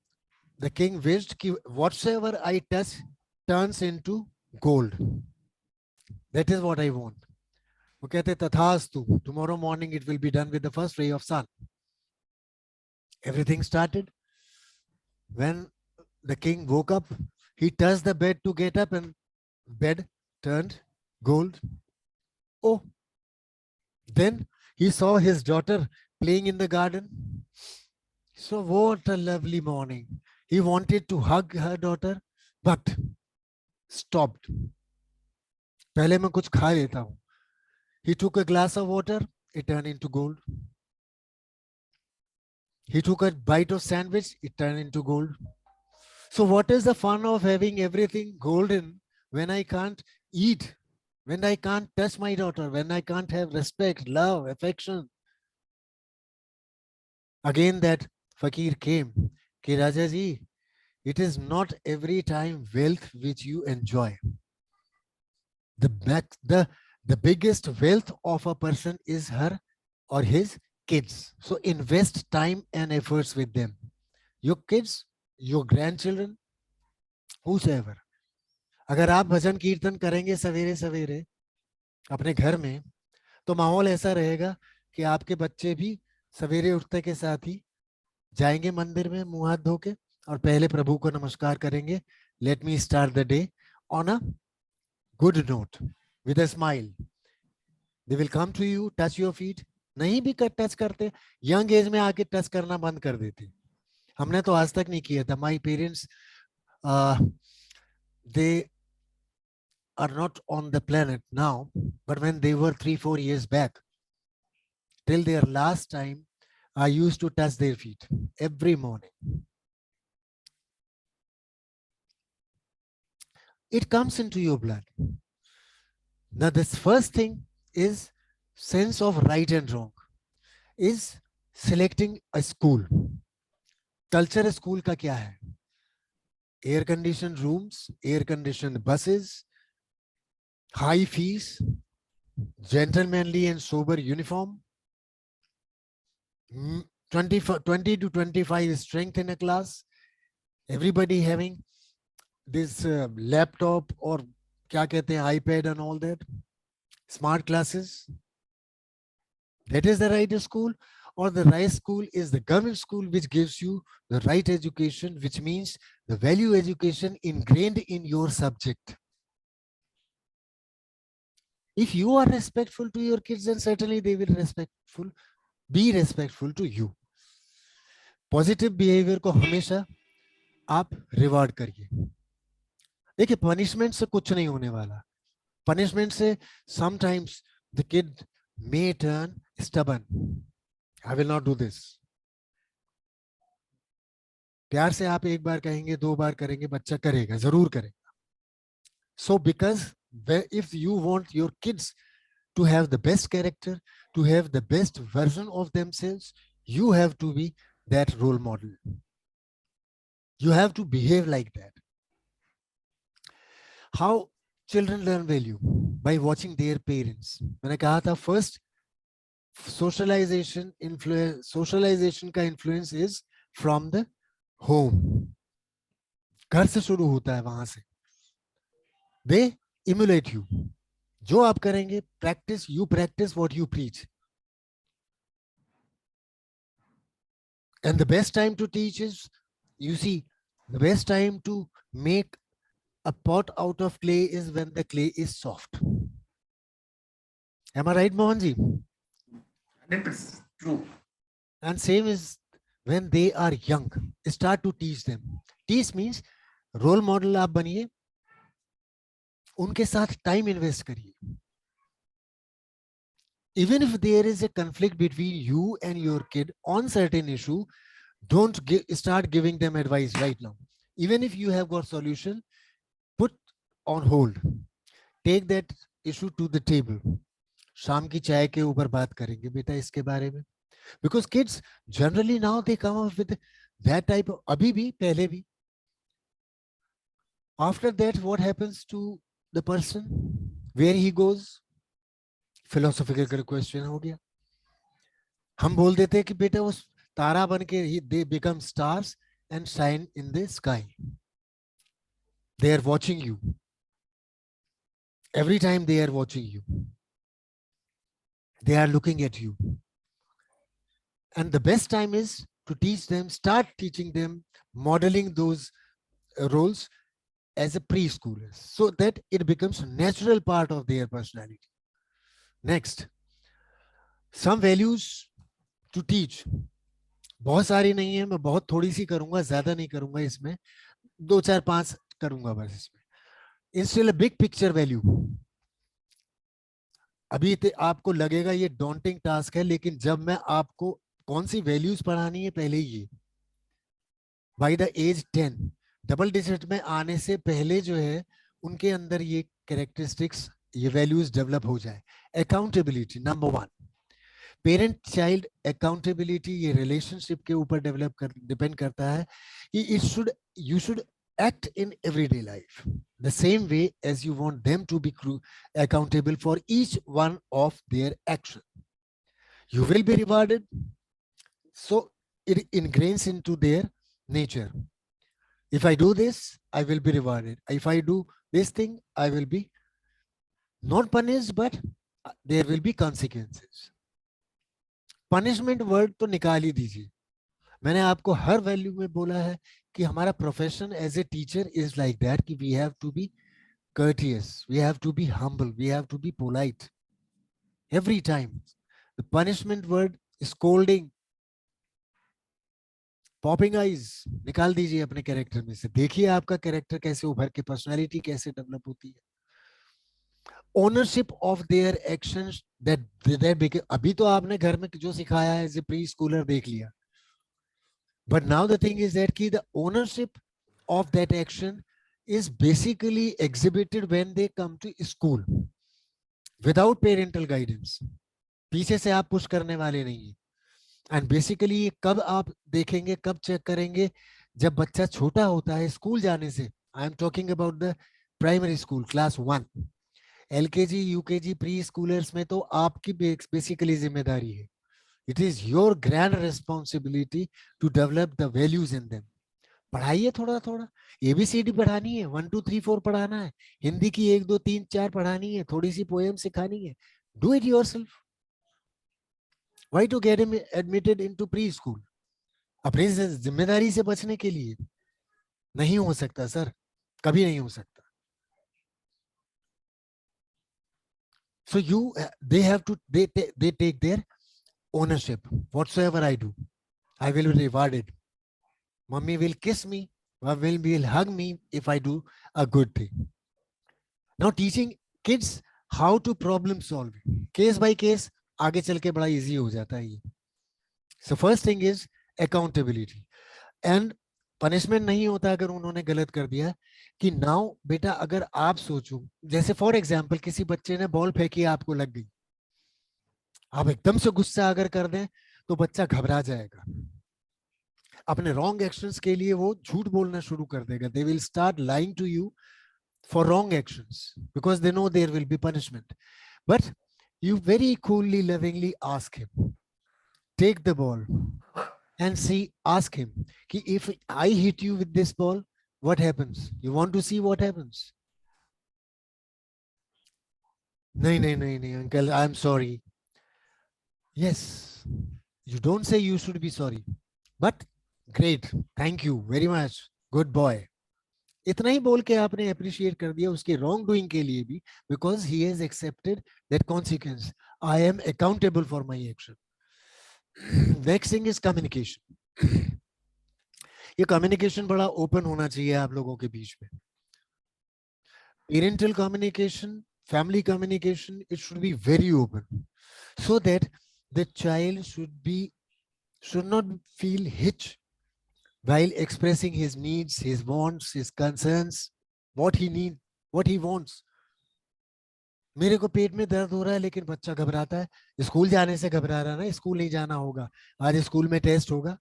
the king wished कि whatsoever I touch turns into gold. That is what I want. वो कहते तथास्तु, tomorrow morning it will be done with the first ray of sun. Everything started. When the king woke up, he touched the bed to get up and bed turned gold. Oh, then he saw his daughter playing in the garden. So what a lovely morning. He wanted to hug her daughter, but stopped. पहले मैं कुछ खा लेता हूँ. He took a glass of water, it turned into gold. He took a bite of sandwich, it turned into gold. So what is the fun of having everything golden when I can't eat, when I can't touch my daughter, when I can't have respect, love, affection? Again that fakir came, कि Raja ji, it is not every time wealth which you enjoy. The biggest wealth of a person is her or his kids. So invest time and efforts with them. Your kids, your grandchildren, whosoever. अगर आप भजन कीर्तन करेंगे सवेरे सवेरे अपने घर में, तो माहौल ऐसा रहेगा कि आपके बच्चे भी सवेरे उठते के साथ ही जाएंगे मंदिर में मुंह हाथ धो के और पहले प्रभु को नमस्कार करेंगे. Let me start the day on a good note with a smile. They will come to you, touch your feet. नहीं भी टच करते, यंग एज में आके टच करना बंद कर देते. हमने तो आज तक नहीं किया था. My parents, they are not on the planet now, but when they were 3-4 years back, till their last time, I used to touch their feet every morning. It comes into your blood. Now, this first thing is sense of right and wrong, is selecting a school. Culture school का क्या है? Air conditioned rooms, air conditioned buses, high fees, gentlemanly and sober uniform, 20 to 25 strength in a class, everybody having this laptop or क्या कहते हैं, iPad and all that, smart classes. That is the right school, or the right school is the government school which gives you the right education, which means the value education ingrained in your subject. If you are respectful to your kids, then certainly they will be respectful to you. Positive behavior को हमेशा आप reward करिए. देखिए, punishment से कुछ नहीं होने वाला. पनिशमेंट से sometimes the kid may turn stubborn. I will not do this. प्यार से आप एक बार कहेंगे, 2 बार करेंगे, बच्चा करेगा, जरूर करेगा. So because if you want your kids to have the best character, to have the best version of themselves, you have to be that role model. You have to behave like that. How children learn value? By watching their parents. मैंने कहा था first socialization का influence is from the home. घर से शुरू होता है, वहां से. They emulate you. जो आप करेंगे, you practice what you preach. And the best time to teach is, you see, the best time to make a pot out of clay is when the clay is soft. Am I right, Mohanji? 100% true. And same is when they are young. Start to teach them. Teach means role model आप बनिए, उनके साथ time invest करिए. Even if there is a conflict between you and your kid on certain issue, don't start giving them advice right now. Even if you have got solution, put on hold. Take that issue to the table. शाम की चाय के ऊपर बात करेंगे बेटा इसके बारे में. Because kids generally now they come up with that type of, अभी भी, पहले भी. After that, what happens to the person? Where he goes? Philosophical question हो गया. हम बोल देते हैं कि बेटा वो तारा बन के they become stars and shine in the sky. They are watching you. Every time they are watching you. They are looking at you. And the best time is to teach them, start teaching them, modeling those roles as a preschooler, so that it becomes a natural part of their personality. Next, some values to teach. बहुत सारी नहीं है, मैं बहुत थोड़ी सी करूंगा, ज्यादा नहीं करूंगा इसमें, 2 4 5 करूंगा बस इसमें. Instill a big picture value. अभी आपको लगेगा ये daunting task है, लेकिन जब मैं आपको कौन सी values पढ़ानी है, पहले ये by the age 10 double digit में आने से पहले जो है उनके अंदर ये कैरेक्टरिस्टिक्स, ये वैल्यूज डेवलप हो जाए. Accountability number 1. Parent child accountability ये रिलेशनशिप के ऊपर डिपेंड करता है कि you should act in everyday life the same way as you want them to be accountable for each one of their action. You will be rewarded, so it ingrains into their nature. If I do this, I will be rewarded. If I do this thing, I will be not punished, but there will be consequences. Punishment word तो निकाल ही दीजिए. मैंने आपको हर value में बोला है कि हमारा profession as a teacher is like that कि we have to be courteous, we have to be humble, we have to be polite. Every time. The punishment word, scolding, popping eyes निकाल दीजिए अपने character में से. देखिए आपका character कैसे उभर के, पर्सनालिटी कैसे डेवलप होती है. ownership of their actions that अभी तो आपने घर में जो सिखाया है एज ए प्री स्कूलर देख लिया, but now the thing is that ki the ownership of that action is basically exhibited when they come to school without parental guidance. पीछे से आप पुश करने वाले नहीं है. एंड बेसिकली ये कब आप देखेंगे, कब चेक करेंगे, जब बच्चा छोटा होता है स्कूल जाने से. I am talking about the primary school class 1. LKG UKG pre schoolers में तो आपकी बेसिकली जिम्मेदारी है. It is your grand responsibility to develop the values in them. पढ़ाइए थोड़ा थोड़ा, एबीसीडी पढ़ानी है, 1 2 3 4 पढ़ाना है, हिंदी की 1 2 3 4 पढ़ानी है, थोड़ी सी पोएम सिखानी है. Do it yourself. Why to get him admitted into preschool? अपनी जिम्मेदारी से बचने के लिए. नहीं हो सकता सर, कभी नहीं हो सकता. So they have to, they take their ownership. Whatsoever I do, I will be rewarded. Mummy will kiss me, Mummy will hug me if I do a good thing. Now teaching kids how to problem solve, case by case, आगे चल के बड़ा easy हो जाता है ये. So first thing is accountability. And punishment नहीं होता अगर उन्होंने गलत कर दिया. कि नाउ बेटा अगर आप सोचो, जैसे फॉर एग्जांपल किसी बच्चे ने बॉल फेंकी, आपको लग गई, आप एकदम से गुस्सा अगर कर दें तो बच्चा घबरा जाएगा. अपने रॉन्ग एक्शंस के लिए वो झूठ बोलना शुरू कर देगा. They will start lying to you for wrong actions because they know there will be punishment. But you very coolly, lovingly ask him, take the ball and see, ask him, ki if I hit you with this ball, what happens? You want to see what happens? nahi uncle, I'm sorry. Yes, you don't say you should be sorry, but great, thank you very much, good boy. इतना ही बोल के आपने appreciate कर दिया उसके wrong doing के लिए भी, because he has accepted that consequence. I am accountable for my action. Next thing is communication. ये कम्युनिकेशन बड़ा ओपन होना चाहिए आप लोगों के बीच में. Parental communication, family communication, it should be very open so that the child should not feel hitch while expressing his needs, his wants, his concerns, what he needs, what he wants. मेरे को पेट में दर्द हो रहा है लेकिन बच्चा घबराता है. स्कूल जाने से घबरा रहा है ना, स्कूल नहीं जाना होगा, आज स्कूल में टेस्ट होगा.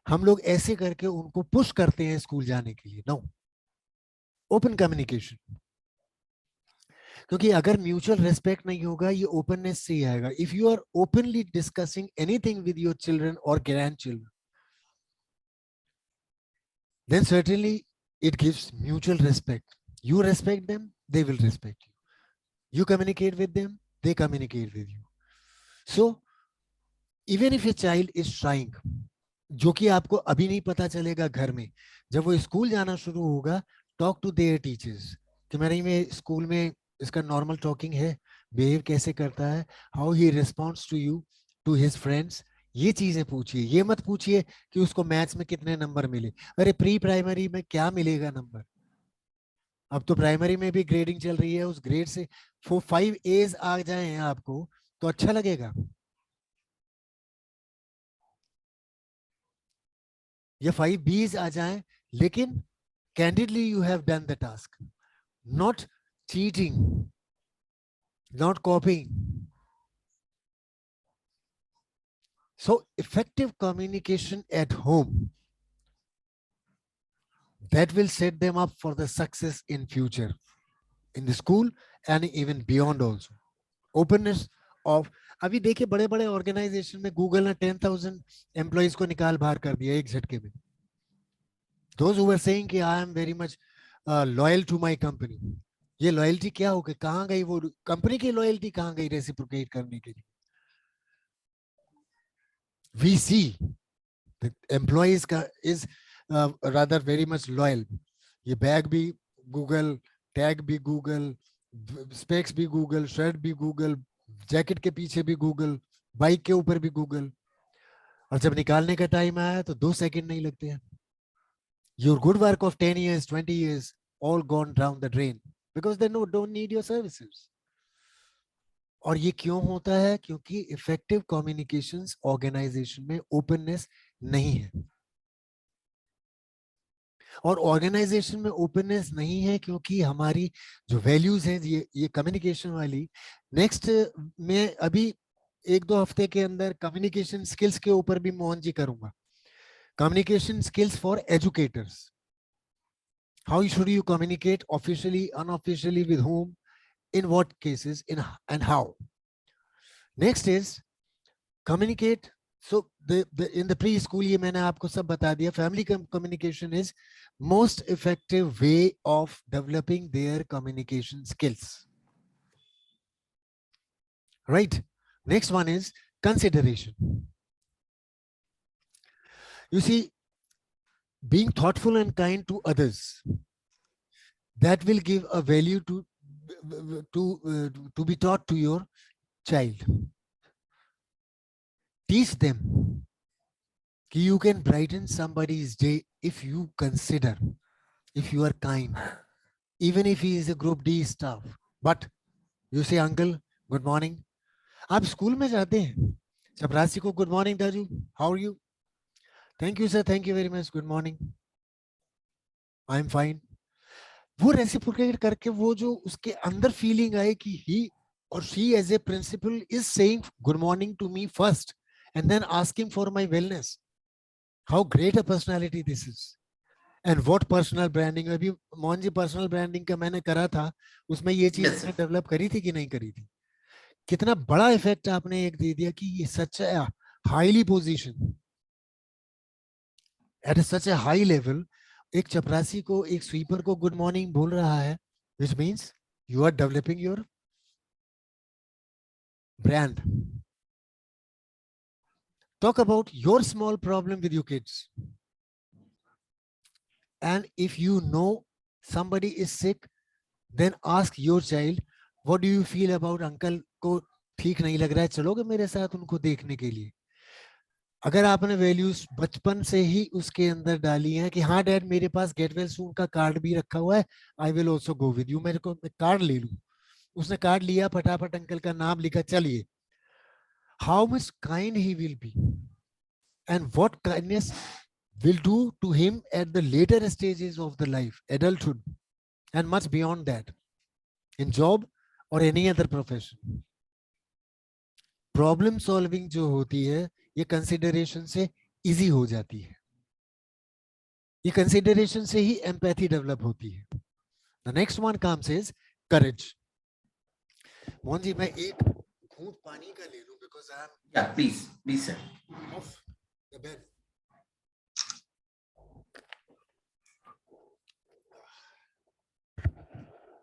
हम लोग ऐसे करके उनको पुश करते हैं स्कूल जाने के लिए. No, open communication. क्योंकि अगर म्यूचुअल रेस्पेक्ट नहीं होगा, ये ओपननेस से ही आएगा. If you are openly discussing anything with your children और grandchildren, then certainly it gives mutual respect. You respect them, they will respect you. You communicate with them, they communicate with you. So even if a child is trying, जो कि आपको अभी नहीं पता चलेगा घर में, जब वो स्कूल जाना शुरू होगा, talk to their teachers कि मेरे में स्कूल में इसका नॉर्मल टॉकिंग है, बिहेव कैसे करता है, how he responds to you, to his friends. ये चीजें पूछिए. ये मत पूछिए कि उसको मैथ्स में कितने नंबर मिले. अरे प्री प्राइमरी में क्या मिलेगा नंबर? अब तो प्राइमरी में भी ग्रेडिंग चल रही है. उस ग्रेड से 5 A's आ जाए आपको तो अच्छा लगेगा, या 5 B's आ जाए, लेकिन candidly you have done the task, not cheating, not copying. So effective communication at home, that will set them up for the success in future, in the school and even beyond also. Openness of, अभी देखिए बड़े बड़े organisation में Google ने 10,000 employees को निकाल बाहर कर दिया एक झटके में. Those who were saying कि I am very much loyal to my company, ये लॉयल्टी क्या हो गई, कहाँ गई वो कंपनी की लॉयल्टी, कहाँ गई रेसिप्रोकेट करने के लिए? We see the employees is rather very much loyal. ये बैग भी गूगल, टैग भी गूगल, स्पेक्स भी गूगल, शर्ट भी गूगल, जैकेट के पीछे भी गूगल, बाइक के ऊपर भी गूगल. और जब निकालने का टाइम आया तो 2 सेकंड नहीं लगते हैं. Your good work of 10 years, 20 years, all gone down the drain because they don't need your services. और ये क्यों होता है? क्योंकि इफेक्टिव कम्युनिकेशंस ऑर्गेनाइजेशन में ओपननेस नहीं है, और ऑर्गेनाइजेशन में ओपननेस नहीं है क्योंकि हमारी जो वैल्यूज हैं ये कम्युनिकेशन वाली। नेक्स्ट मैं अभी 1-2 हफ्ते के अंदर कम्युनिकेशन स्किल्स के ऊपर भी मोहन जी करूंगा। Communication skills for educators, how should you communicate officially, unofficially, with whom, in what cases, in and how. Next is communicate. So in the preschool ये मैंने आपको सब बता दिया. Family communication is most effective way of developing their communication skills. Right. Next one is consideration. You see, being thoughtful and kind to others, that will give a value to be taught to your child. Teach them you can brighten somebody's day if you consider, if you are kind, even if he is a group D staff. But you say, uncle, good morning. आप school में जाते हैं, चपरासी को good morning दाजू, how are you? Thank you sir, thank you very much, good morning, I am fine. वो reciprocate करके वो जो उसके अंदर फीलिंग आए कि he or she as a principal is saying good morning to me first and then asking for my wellness. How great a personality this is. And what personal branding. अभी Mohan ji personal branding का मैंने करा था, उसमें ये चीज Yes, मैंने sir. Develop करी थी कि नहीं करी थी? कितना बड़ा इफेक्ट आपने एक दे दिया कि ये सच है, highly position at such A high level, एक चपरासी को, एक स्वीपर को गुड मॉर्निंग बोल रहा है, which means you are developing your brand. Talk about your small problem with your kids. And if you know somebody is sick, then ask your child, what do you feel about uncle को ठीक नहीं लग रहा है, चलोगे मेरे साथ उनको देखने के लिए? अगर आपने वैल्यूज बचपन से ही उसके अंदर डाली हैं कि हाँ डैड मेरे पास गेट वेल सून का कार्ड भी रखा हुआ है, I will also go with you, मेरे को कार्ड ले लूं. उसने कार्ड लिया, फटाफट अंकल का नाम लिखा, चलिए. How much kind he will be and what kindness will do to him at the later stages of the life, adulthood, and much beyond that, in job or any other profession. Problem solving जो होती है ये consideration से easy हो जाती है, ये consideration से ही एम्पैथी डेवलप होती है. The next one comes is courage. Mohan ji मैं एक घूंट पानी का ले लूं because I am Yeah, please, sir. Off the bed.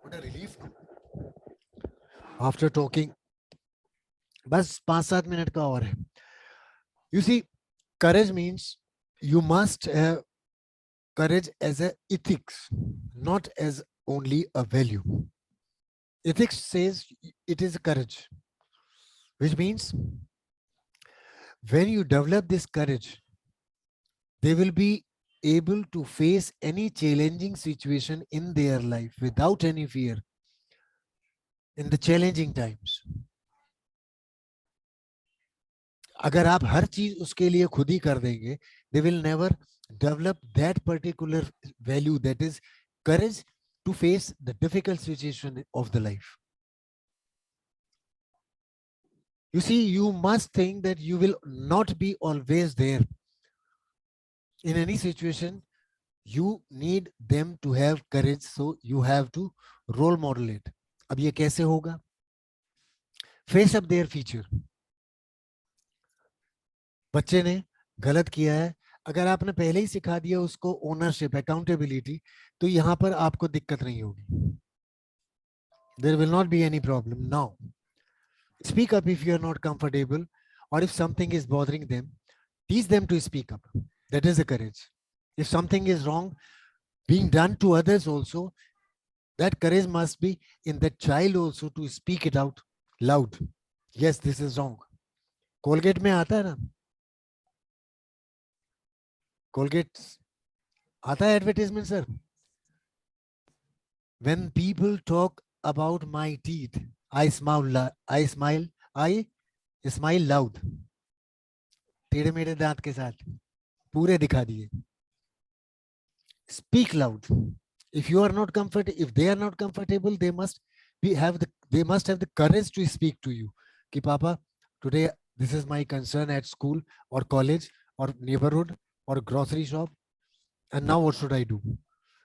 What a relief after talking. बस 5-7 मिनट का और है. You see, courage means you must have courage as a ethics, not as only a value. Ethics says it is courage, which means when you develop this courage, they will be able to face any challenging situation in their life without any fear in the challenging times. अगर आप हर चीज उसके लिए खुद ही कर देंगे, they will never develop that particular value, that is courage to face the difficult situation of the life. You see, you must think that you will not be always there in any situation. You need them to have courage, so you have to role model it. अब ये कैसे होगा? Face up their future. बच्चे ने गलत किया है, अगर आपने पहले ही सिखा दिया उसको ओनरशिप, अकाउंटेबिलिटी, तो यहां पर आपको दिक्कत नहीं होगी. There will not be any problem. Now, speak up if you are not comfortable, or if something is bothering them, teach them to speak up. That is the courage. If something is wrong being done to others also, that courage must be in the child also to speak it out loud. Yes, this is wrong. Colgate में आता है ना, Colgate आता है advertisement sir. When people talk about my teeth, I smile loud. टेढ़े मेढ़े दांत के साथ पूरे दिखा दिए. Speak loud. If you are not comfortable, if they are not comfortable, they must they must have the courage to speak to you. कि पापा, today this is my concern at school or college or neighborhood or grocery shop, and now what should I do?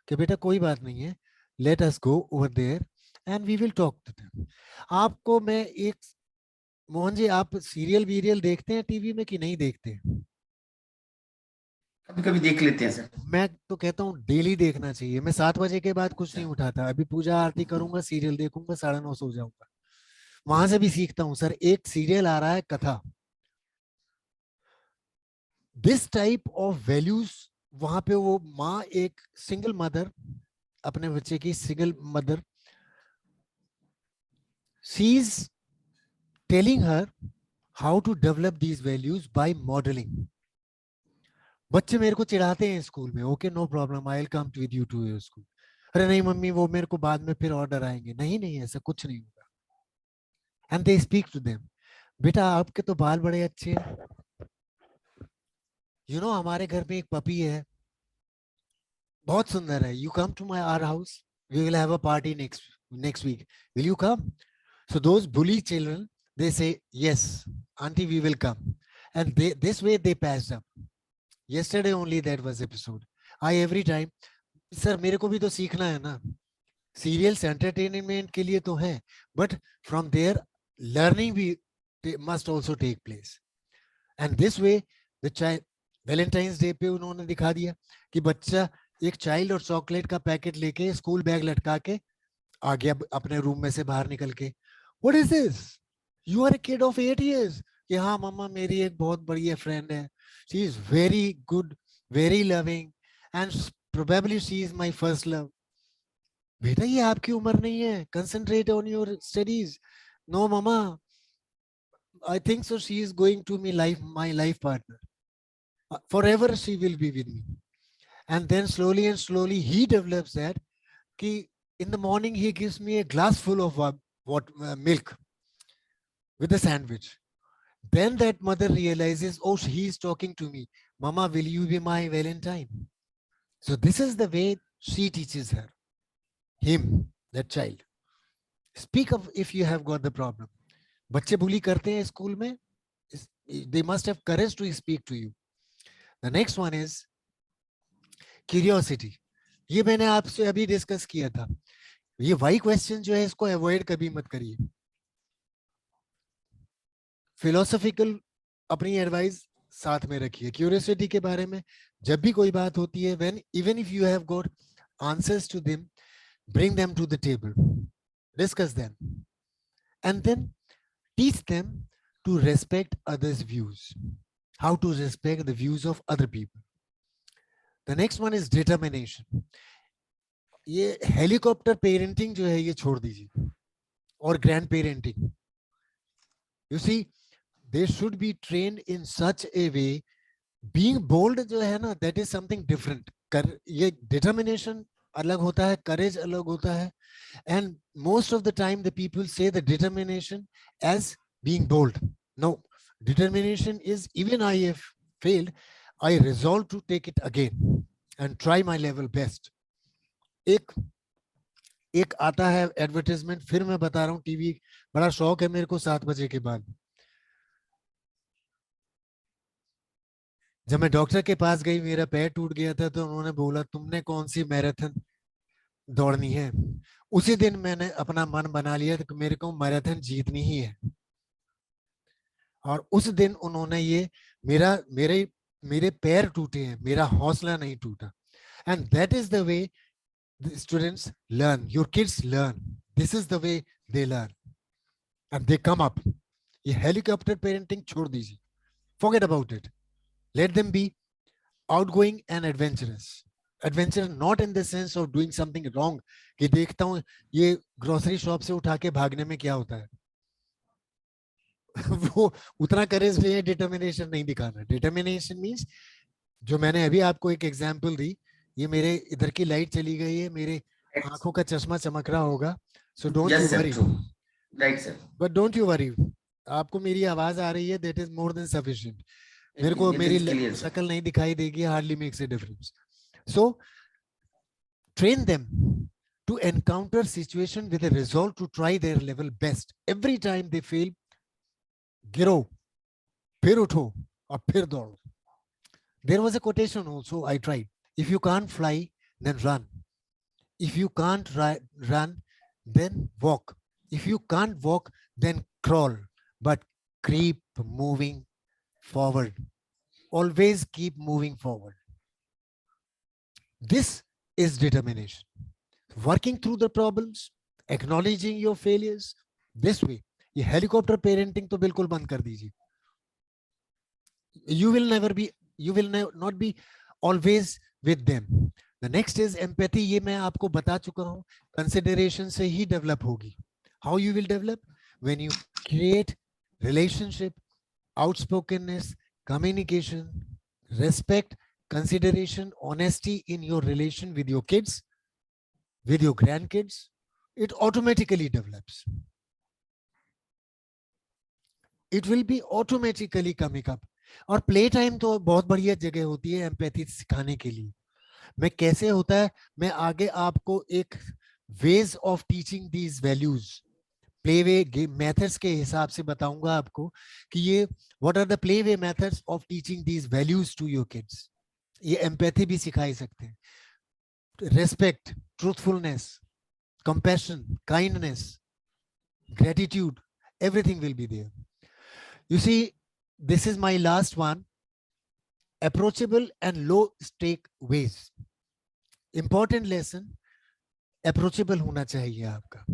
कि बेटा कोई बात नहीं है, let us go over there and we will talk to them. आपको मैं एक, मोहन जी, आप सीरियल वीरियल देखते हैं टीवी में कि नहीं देखते? कभी कभी देख लेते हैं सर. मैं तो कहता हूँ डेली देखना चाहिए. मैं 7 बजे के बाद कुछ नहीं उठाता. अभी पूजा आरती करूंगा, सीरियल देखूंगा, 9:30 सो जाऊंगा. वहां से भी सीखता हूँ. सर एक सीरियल आ रहा है कथा, दिस टाइप ऑफ वैल्यूज. वहां पे वो माँ, एक सिंगल मदर, अपने बच्चे की single mother, she is telling her how to develop these values by modelling. बच्चे मेरे को चिढ़ाते हैं स्कूल में. Okay, no problem, I will come with you to your school. अरे नहीं मम्मी, वो मेरे को बाद में फिर ऑर्डर आएंगे. नहीं नहीं, ऐसा कुछ नहीं होगा. And they speak to them. बेटा आपके तो बाल बड़े अच्छे हैं. यू नो हमारे घर में एक पपी है, बहुत सुंदर है. You come to my our house, we will have a party next week, will you come? So those bully children, they say yes aunty, we will come. And this way they passed up. Yesterday only that was episode. I every time, sir मेरे को भी तो सीखना है ना. Serials entertainment के लिए तो है, but from there learning भी must also take place. And this way the child, Valentine's Day पे उन्होंने दिखा दिया कि बच्चा एक चाइल्ड और चॉकलेट का पैकेट लेके स्कूल बैग लटका के आ गया अपने रूम में से बाहर निकल के. What is this? You are a kid of 8 years. कि हाँ मम्मा, मेरी एक बहुत बढ़िया फ्रेंड है. She is very good, very loving, and probably she is my first love. बेटा ये आपकी उम्र नहीं है. Concentrate on your studies. No mama, I think so she is going to be my life partner. Forever she will be with me. And then slowly and slowly he develops that कि in the morning he gives me a glass full of milk with a sandwich. Then that mother realizes, oh, he is talking to me. Mama, will you be my Valentine? So this is the way she teaches her, him, that child. Speak of if you have got the problem. बच्चे बुली करते हैं school में. They must have courage to speak to you. The next one is curiosity. ये मैंने आपसे अभी discuss किया था. ये why question जो है, इसको अवॉइड कभी मत करिए. फिलोसॉफिकल अपनी एडवाइस साथ में रखिए. क्यूरियोसिटी के बारे में जब भी कोई बात होती है, when even if you have got answers to them, bring them to the table, discuss them, and then teach them to respect others views, how to respect the views of other people. The next one is determination. ये helicopter parenting जो है ये छोड़ दीजिए, और grandparenting. You see, they should be trained in such a way. Being bold जो है ना, that is something different. ये determination अलग होता है, courage अलग होता है. And most of the time the people say the determination as being bold. No, determination is, even I have failed, I resolve to take it again and try my level best. एक आता है advertisement, फिर मैं बता रहा हूँ, TV बड़ा शौक है मेरे को 7 बजे के बाद. जब मैं डॉक्टर के पास गई, मेरा पैर टूट गया था, तो उन्होंने बोला तुमने कौन सी मैराथन दौड़नी है. उसी दिन मैंने अपना मन बना लिया कि मेरे को मैराथन जीतनी ही है. और उस दिन उन्होंने ये मेरे पैर टूटे हैं, मेरा हौसला नहीं टूटा. And that is the way students learn, your kids learn. This is the way they learn and they come up. ये हेलीकॉप्टर पेरेंटिंग छोड़ दीजिए, forget about it. Let them be outgoing and adventurous. Adventure not in the sense of doing something wrong. कि देखता हूँ ये grocery shop से उठा के भागने में क्या होता है. वो उतना करेज नहीं है, डिटर्मिनेशन नहीं दिखाना. डिटर्मिनेशन मीन्स, जो मैंने अभी आपको एक एग्जांपल दी, ये मेरे इधर की लाइट चली गई है, मेरे आंखों का चश्मा चमक रहा होगा, so don't you worry. Right, sir. But don't you worry. आपको मेरी आवाज आ रही है, that is more than sufficient. मेरे को It मेरी is clear, sir. शक्ल नहीं दिखाई देगी, hardly makes a difference. So train them to encounter situation with a resolve to try their level best. Every time they fail, गिरो, फिर उठो और फिर दौड़ो. There was a quotation also I tried. If you can't fly, then run. If you can't run, then walk. If you can't walk, then crawl. But keep moving forward. Always keep moving forward. This is determination. Working through the problems, acknowledging your failures. This way. ये helicopter parenting तो बिल्कुल बंद कर दीजिए. You will not be always with them. The next is empathy. ये मैं आपको बता चुका हूँ. Consideration से ही develop होगी. How you will develop? When you create relationship, outspokenness, communication, respect, consideration, honesty in your relation with your kids, with your grandkids, it automatically develops. It will be automatically coming up. और play time तो बहुत बढ़िया जगह होती है empathy सिखाने के लिए. मैं कैसे होता है, मैं आगे आपको एक ways of teaching these values play way methods के हिसाब से बताऊंगा आपको कि ये what are the play way methods of teaching these values to your kids. ये एम्पैथी भी सिखाई सकते हैं. Respect, truthfulness, compassion, kindness, gratitude, everything will be there. You see, this is my last one. Approachable and low stake ways. Important lesson. Approachable होना चाहिए आपका.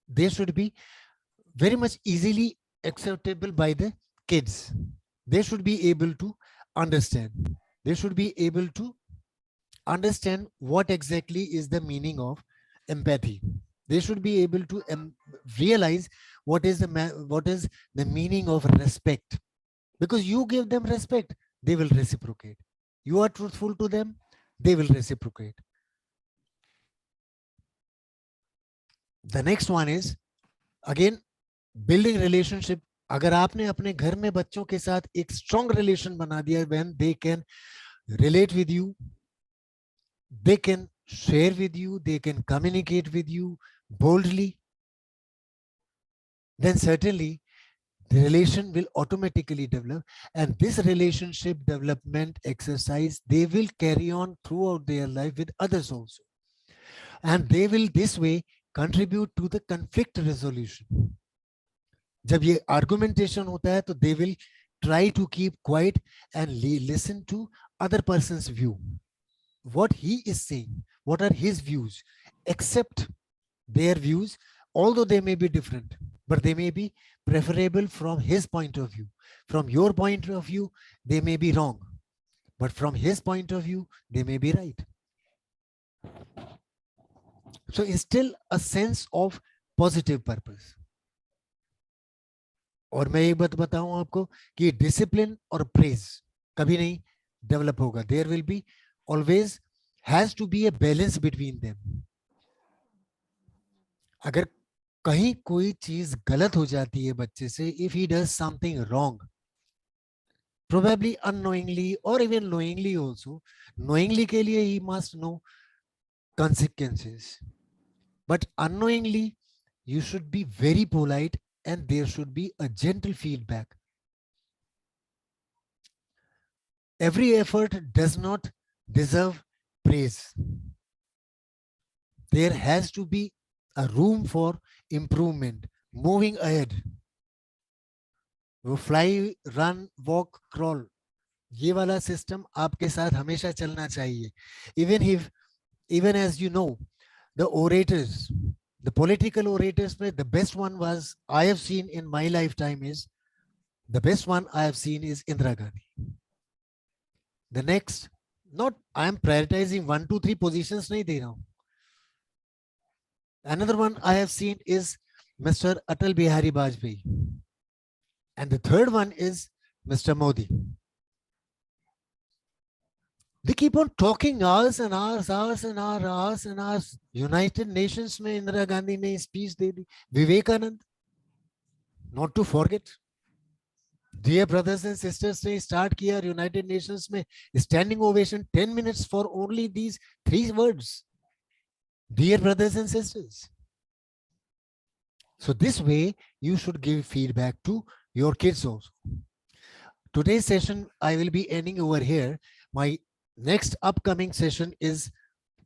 They should be very much easily acceptable by the kids. They should be able to understand. They should be able to understand what exactly is the meaning of empathy. They should be able to realize what is the meaning of respect. Because you give them respect, they will reciprocate. You are truthful to them, they will reciprocate. The next one is again building relationship. अगर आपने अपने घर में बच्चों के साथ एक strong relation बना दिया, when they can relate with you, they can share with you, they can communicate with you boldly, then certainly the relation will automatically develop, and this relationship development exercise they will carry on throughout their life with others also, and they will this way contribute to the conflict resolution. जब ये argumentation होता है तो they will try to keep quiet and listen to other person's view, what he is saying, what are his views, accept their views, although they may be different, but they may be preferable from his point of view. From your point of view, they may be wrong, but from his point of view, they may be right. So instill a sense of positive purpose. और मैं एक बात बताऊं आपको कि discipline और praise कभी नहीं डेवलप होगा. There will be always has to be a balance between them. अगर कहीं कोई चीज गलत हो जाती है बच्चे से, if he does something wrong, probably unknowingly or even knowingly also, knowingly के लिए he must know consequences, but unknowingly you should be very polite and there should be a gentle feedback. Every effort does not deserve praise. There has to be a room for improvement, moving ahead. वो fly, run, walk, crawl, ये वाला system आपके साथ हमेशा चलना चाहिए. Even as you know, the orators, the political orators, the best one was I have seen in my lifetime is Indira Gandhi. The next, not I am prioritizing 1, 2, 3 positions nahi de raha hu. Another one I have seen is Mr. Atal Bihari Vajpayee. And the third one is Mr. Modi. They keep on talking hours and hours. United Nations में इंदिरा गांधी ने speech they the. Vivekanand, not to forget. Dear brothers and sisters, ने start किया United Nations में standing ovation 10 minutes for only these 3 words. Dear brothers and sisters. So this way you should give feedback to your kids also. Today's session I will be ending over here. My next upcoming session is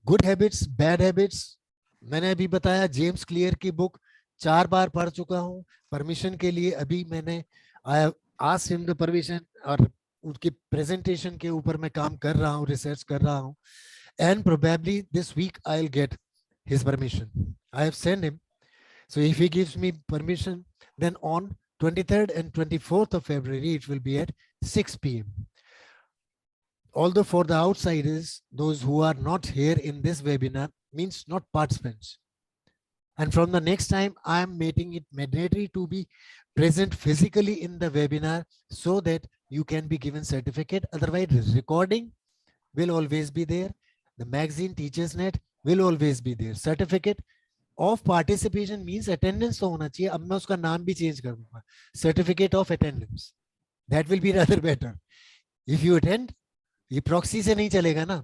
good habits, bad habits. मैंने अभी बताया James Clear की book 4 बार पढ़ चुका हूं. Permission के लिए अभी मैंने आई asked him the permission और उसकी प्रेजेंटेशन के ऊपर मैं काम कर रहा हूं, रिसर्च कर रहा हूं. And probably this week I'll get his permission. I have sent him. So if he gives me permission, then on 23rd and 24th of February, it will be at 6 p.m. Although for the outsiders, those who are not here in this webinar means not participants. And from the next time, I am making it mandatory to be present physically in the webinar so that you can be given certificate. Otherwise, recording will always be there. The magazine Teachers Net will always be there. Certificate of participation means attendance तो होना चाहिए. अब मैं उसका नाम भी change कर दूंगा. Certificate of attendance. That will be rather better. If you attend, ये proxy से नहीं चलेगा ना.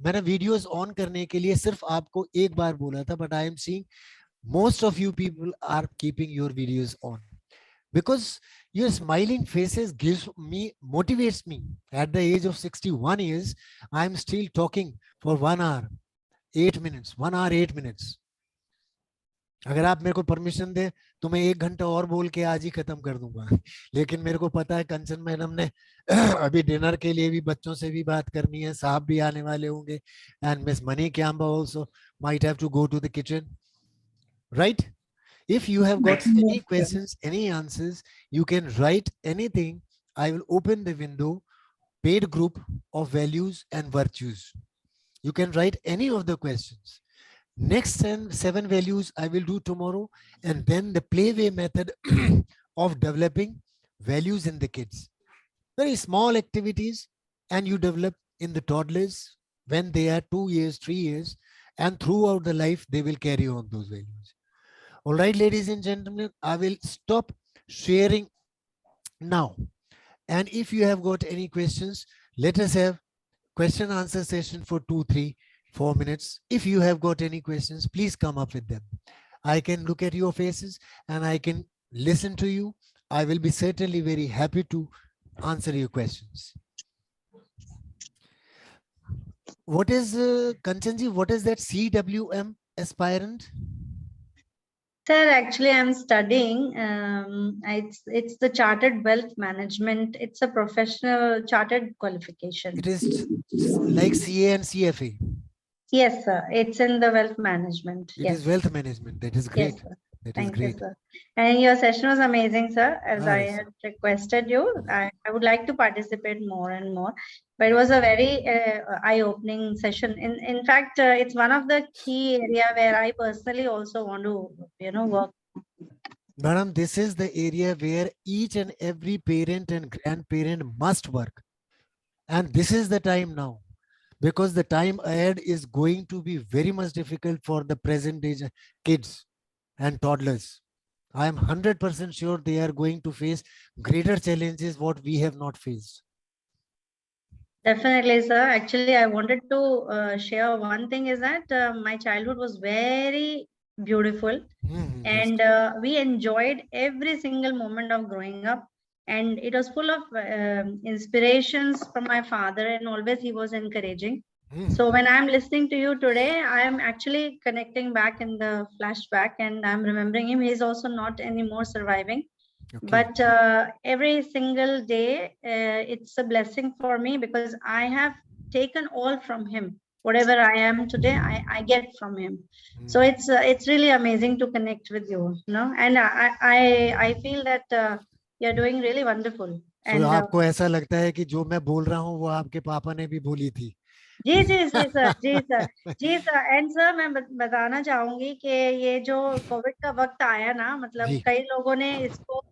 मैंने वीडियोस ऑन करने के लिए सिर्फ आपको एक बार बोला था, but I am seeing most of you people are keeping your videos on because your smiling faces gives me, motivates me. At the age of 61 years, I am still talking for 1 hour, 8 minutes, 1 hour, 8 minutes. अगर आप मेरे को permission दे तो मैं 1 घंटा और बोल के आज ही खत्म कर दूंगा. लेकिन मेरे को पता है कंचन मैडम ने अभी डिनर के लिए भी बच्चों से भी बात करनी है, साहब भी आने वाले होंगे, एंड मिस मनी कैम्बा also might have to go to the kitchen, right? If you have got any questions, any answers, you can write anything. I will open the window, paid group of values and virtues. You can write any of the questions. Next 7 values I will do tomorrow, and then the playway method of developing values in the kids. Very small activities, and you develop in the toddlers when they are 2 years, 3 years, and throughout the life they will carry on those values. All right, ladies and gentlemen, I will stop sharing now. And if you have got any questions, let us have question answer session for 2, 3, 4 minutes. If you have got any questions, please come up with them. I can look at your faces and I can listen to you. I will be certainly very happy to answer your questions. What is, Kanchanji, what is that CWM aspirant? Sir, actually, I'm studying. It's the Chartered Wealth Management. It's a professional chartered qualification. It is like CA and CFA. Yes, sir. It's in the wealth management. It Yes. is wealth management. That is great. Yes, sir. That is Thank great. you, sir. And your session was amazing, sir. As I Nice. had requested you, I would like to participate more and more. But it was a very eye-opening session. In fact, it's one of the key area where I personally also want to, work. Madam, this is the area where each and every parent and grandparent must work. And this is the time now, because the time ahead is going to be very much difficult for the present age kids and toddlers. I am 100% sure they are going to face greater challenges what we have not faced. Definitely, sir. Actually, I wanted to share one thing is that my childhood was very beautiful, and we enjoyed every single moment of growing up. And it was full of inspirations from my father, and always he was encouraging. So when I'm listening to you today, I am actually connecting back in the flashback, and I'm remembering him. He's also not anymore surviving. Okay. But every single day, it's a blessing for me because I have taken all from him. Whatever I am today, I get from him. So it's really amazing to connect with you, and I feel that you're doing really wonderful. So And आपको ऐसा लगता है कि जो मैं बोल रहा हूँ वो आपके पापा ने भी बोली थी? जी सर, जी सर. एंड सर मैं बताना चाहूंगी कि ये जो कोविड का वक्त आया ना, मतलब कई लोगों ने इसको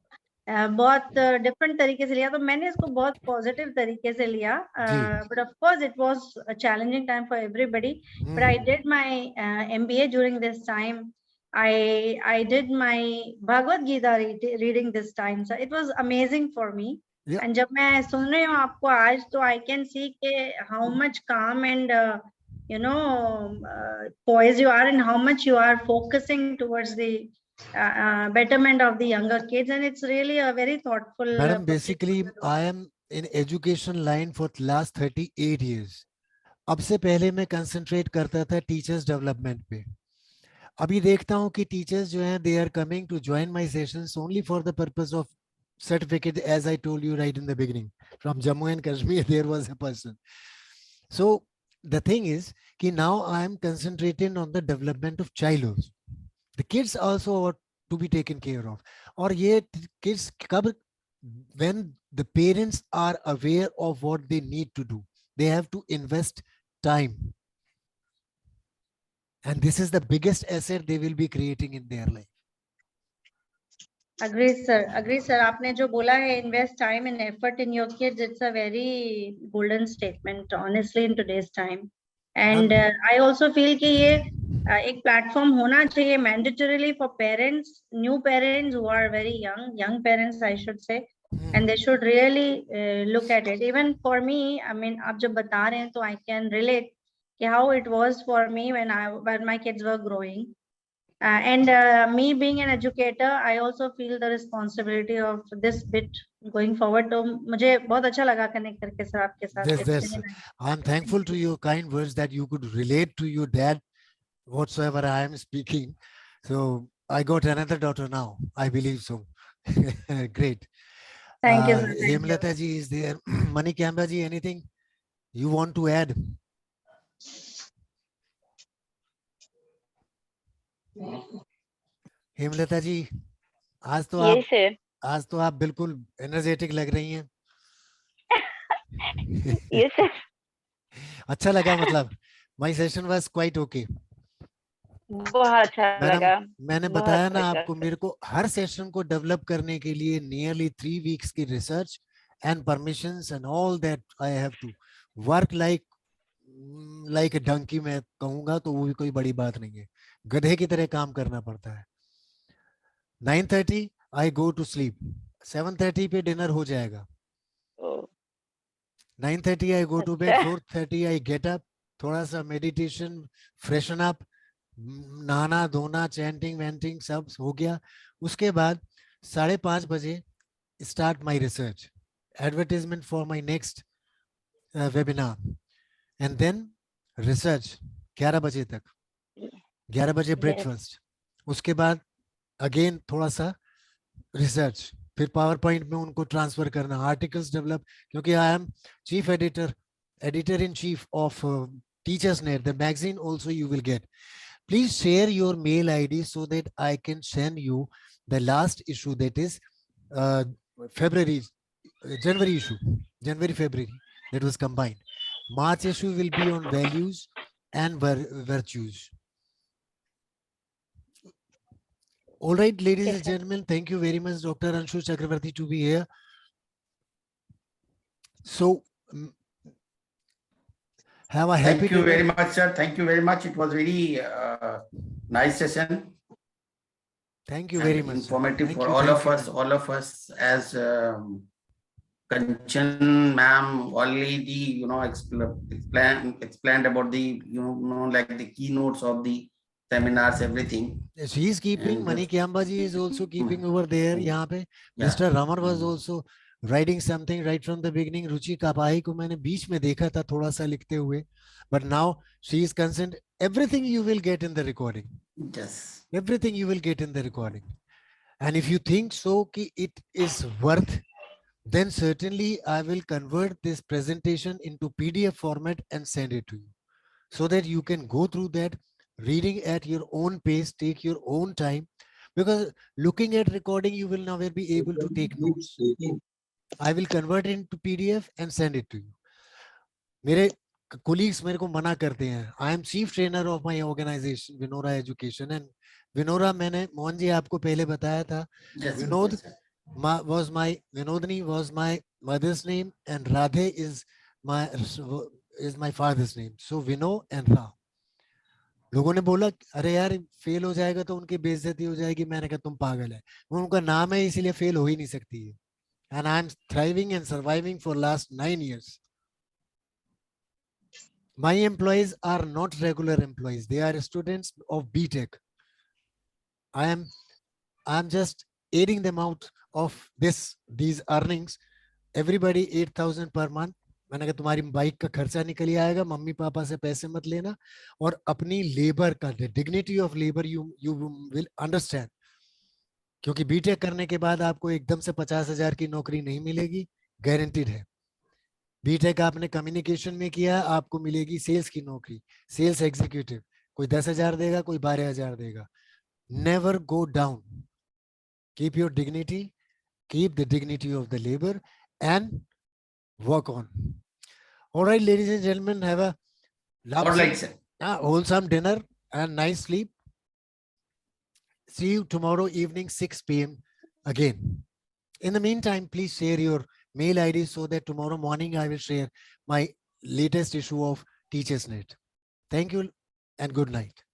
बहुत डिफरेंट तरीके से लिया, तो मैंने इसको बहुत पॉजिटिव तरीके से लिया. But of course it was a challenging time for everybody, but I did my MBA during this time, I did my Bhagavad Gita reading this time. So it was amazing for me. Yeah. And जब मैं सुन रही हूँ आपको आज, तो I can see कि how much calm and poised you are, and how much you are focusing towards the betterment of the younger kids, and it's really a very thoughtful. Madam, basically, I am in education line for last 38 years. अब से पहले मैं concentrate करता था teachers development पे. अभी देखता हूँ कि टीचर्स जो हैं they are coming to join my sessions only for the purpose of certificate, as I told you right in the beginning. From Jammu and Kashmir, there was a person. So the thing is कि now I am concentrating on the development of childhood. The kids also are to be taken care of. और ये kids कब, when the parents are aware of what they need to do, they have to invest time. And this is the biggest asset they will be creating in their life. Agree, sir. Agree, sir. आपने जो बोला है, invest time and effort in your kids, it's a very golden statement, honestly, in today's time. And I also feel कि ये एक platform होना चाहिए mandatorily for parents, new parents who are very young parents, I should say, and they should really look at it. Even for me, I mean, आप जब बता रहे हैं, तो I can relate कि how it was for me when my kids were growing. And me being an educator, I also feel the responsibility of this bit going forward. तो मुझे बहुत अच्छा लगा connect करके sir आपके साथ. Yes, It's yes. really nice. I'm thankful to your kind words that you could relate to your dad whatsoever I am speaking. So I got another daughter now. I believe so. Great. Thank you, sir. Thank you. Hemlata ji is there. Mani Kamba ji, anything you want to add? Hemlata जी, आज तो Yes, sir. आप बिल्कुल energetic लग रही हैं. Yes, sir. अच्छा लगा, मतलब my session was quite okay. बहुत अच्छा लगा. मैंने बहुत बताया ना अच्छा, आपको, sir. मेरे को हर सेशन को डेवलप करने के लिए नियरली 3 weeks की research and permissions and all that I have to work like a donkey. मैं कहूंगा तो वो भी कोई बड़ी बात नहीं है, गधे की तरह काम करना पड़ता है. 9:30 आई गो टू स्लीप, 7:30 पे डिनर हो जाएगा. Oh, 9:30 I go to bed, अच्छा. 4:30 आई गेट अप, थोड़ा सा मेडिटेशन, फ्रेशन अप, नहाना धोना, चैंटिंग वैंटिंग सब हो गया. उसके बाद 5:30 बजे start my research, advertisement for my next webinar, and then research 11 बजे तक. 11 बजे Yes. ब्रेकफास्ट, उसके बाद अगेन थोड़ा सा रिसर्च, फिर पावर पॉइंट में उनको ट्रांसफर करना, आर्टिकल्स डेवलप, क्योंकि I am chief editor in chief of teachers net, the magazine also you will get. Please share your mail ID so that I can send you the last issue, that is January issue, February, that was combined. March issue will be on values and virtues. All right, ladies Yes, and sir. gentlemen, thank you very much, Dr. Anshu Chakravarti, to be here. So, have a happy Thank you very dinner. much, sir. Thank you very much. It was very nice session. Thank you and very much, sir. informative Thank for you, all thank of you, us. ma'am. All of us, as Kanchan ma'am already, explained about the, like the keynotes of the seminars, everything. She is keeping, And Mani Kyamba ji is also keeping over there. यहाँ पे Mr. Raman was also writing something right from the beginning. Ruchi Kapai को मैंने बीच में देखा था थोड़ा सा लिखते हुए, but now she is concerned. Everything you will get in the recording. Yes. Everything you will get in the recording. And if you think so कि it is worth, then certainly I will convert this presentation into PDF format and send it to you, so that you can go through that, reading at your own pace, take your own time, because looking at recording, you will never be able to take notes. I will convert it into PDF and send it to you. मेरे colleagues मेरे को मना करते हैं. I am chief trainer of my organization, Vinora Education, and Vinora, मैंने मोहन जी आपको पहले बताया था. Yes. Vinod Yes, Vinodini was my mother's name, and Radhe is my father's name. So Vino and Ra. लोगों ने बोला अरे यार फेल हो जाएगा तो उनकी बेइज्जती हो जाएगी, मैंने कहा तुम पागल है, वो उनका नाम है इसीलिए फेल हो ही नहीं सकती है। And I am thriving and surviving for last 9 years. My employees are not regular employees, they are students of BTech. I am just aiding them out of these earnings. Everybody 8,000 per month. मैंने कहा तुम्हारी bike का खर्चा निकल ही आएगा, mummy papa से पैसे मत लेना, और अपनी लेबर का dignity of labour you will understand. क्योंकि बीटेक करने के बाद आपको एकदम से 50,000 की नौकरी नहीं मिलेगी, गारंटीड है। बीटेक आपने कम्युनिकेशन में किया, आपको मिलेगी सेल्स की नौकरी, सेल्स एग्जीक्यूटिव, कोई 10,000 देगा, कोई 12,000 देगा। Never go down, keep your dignity, keep the dignity of the labor and work on. All right, ladies and gentlemen, have a All right, sir. wholesome dinner and nice sleep. See you tomorrow evening 6 p.m. again. In the meantime, please share your mail ID so that tomorrow morning I will share my latest issue of Teachers Net. Thank you and good night.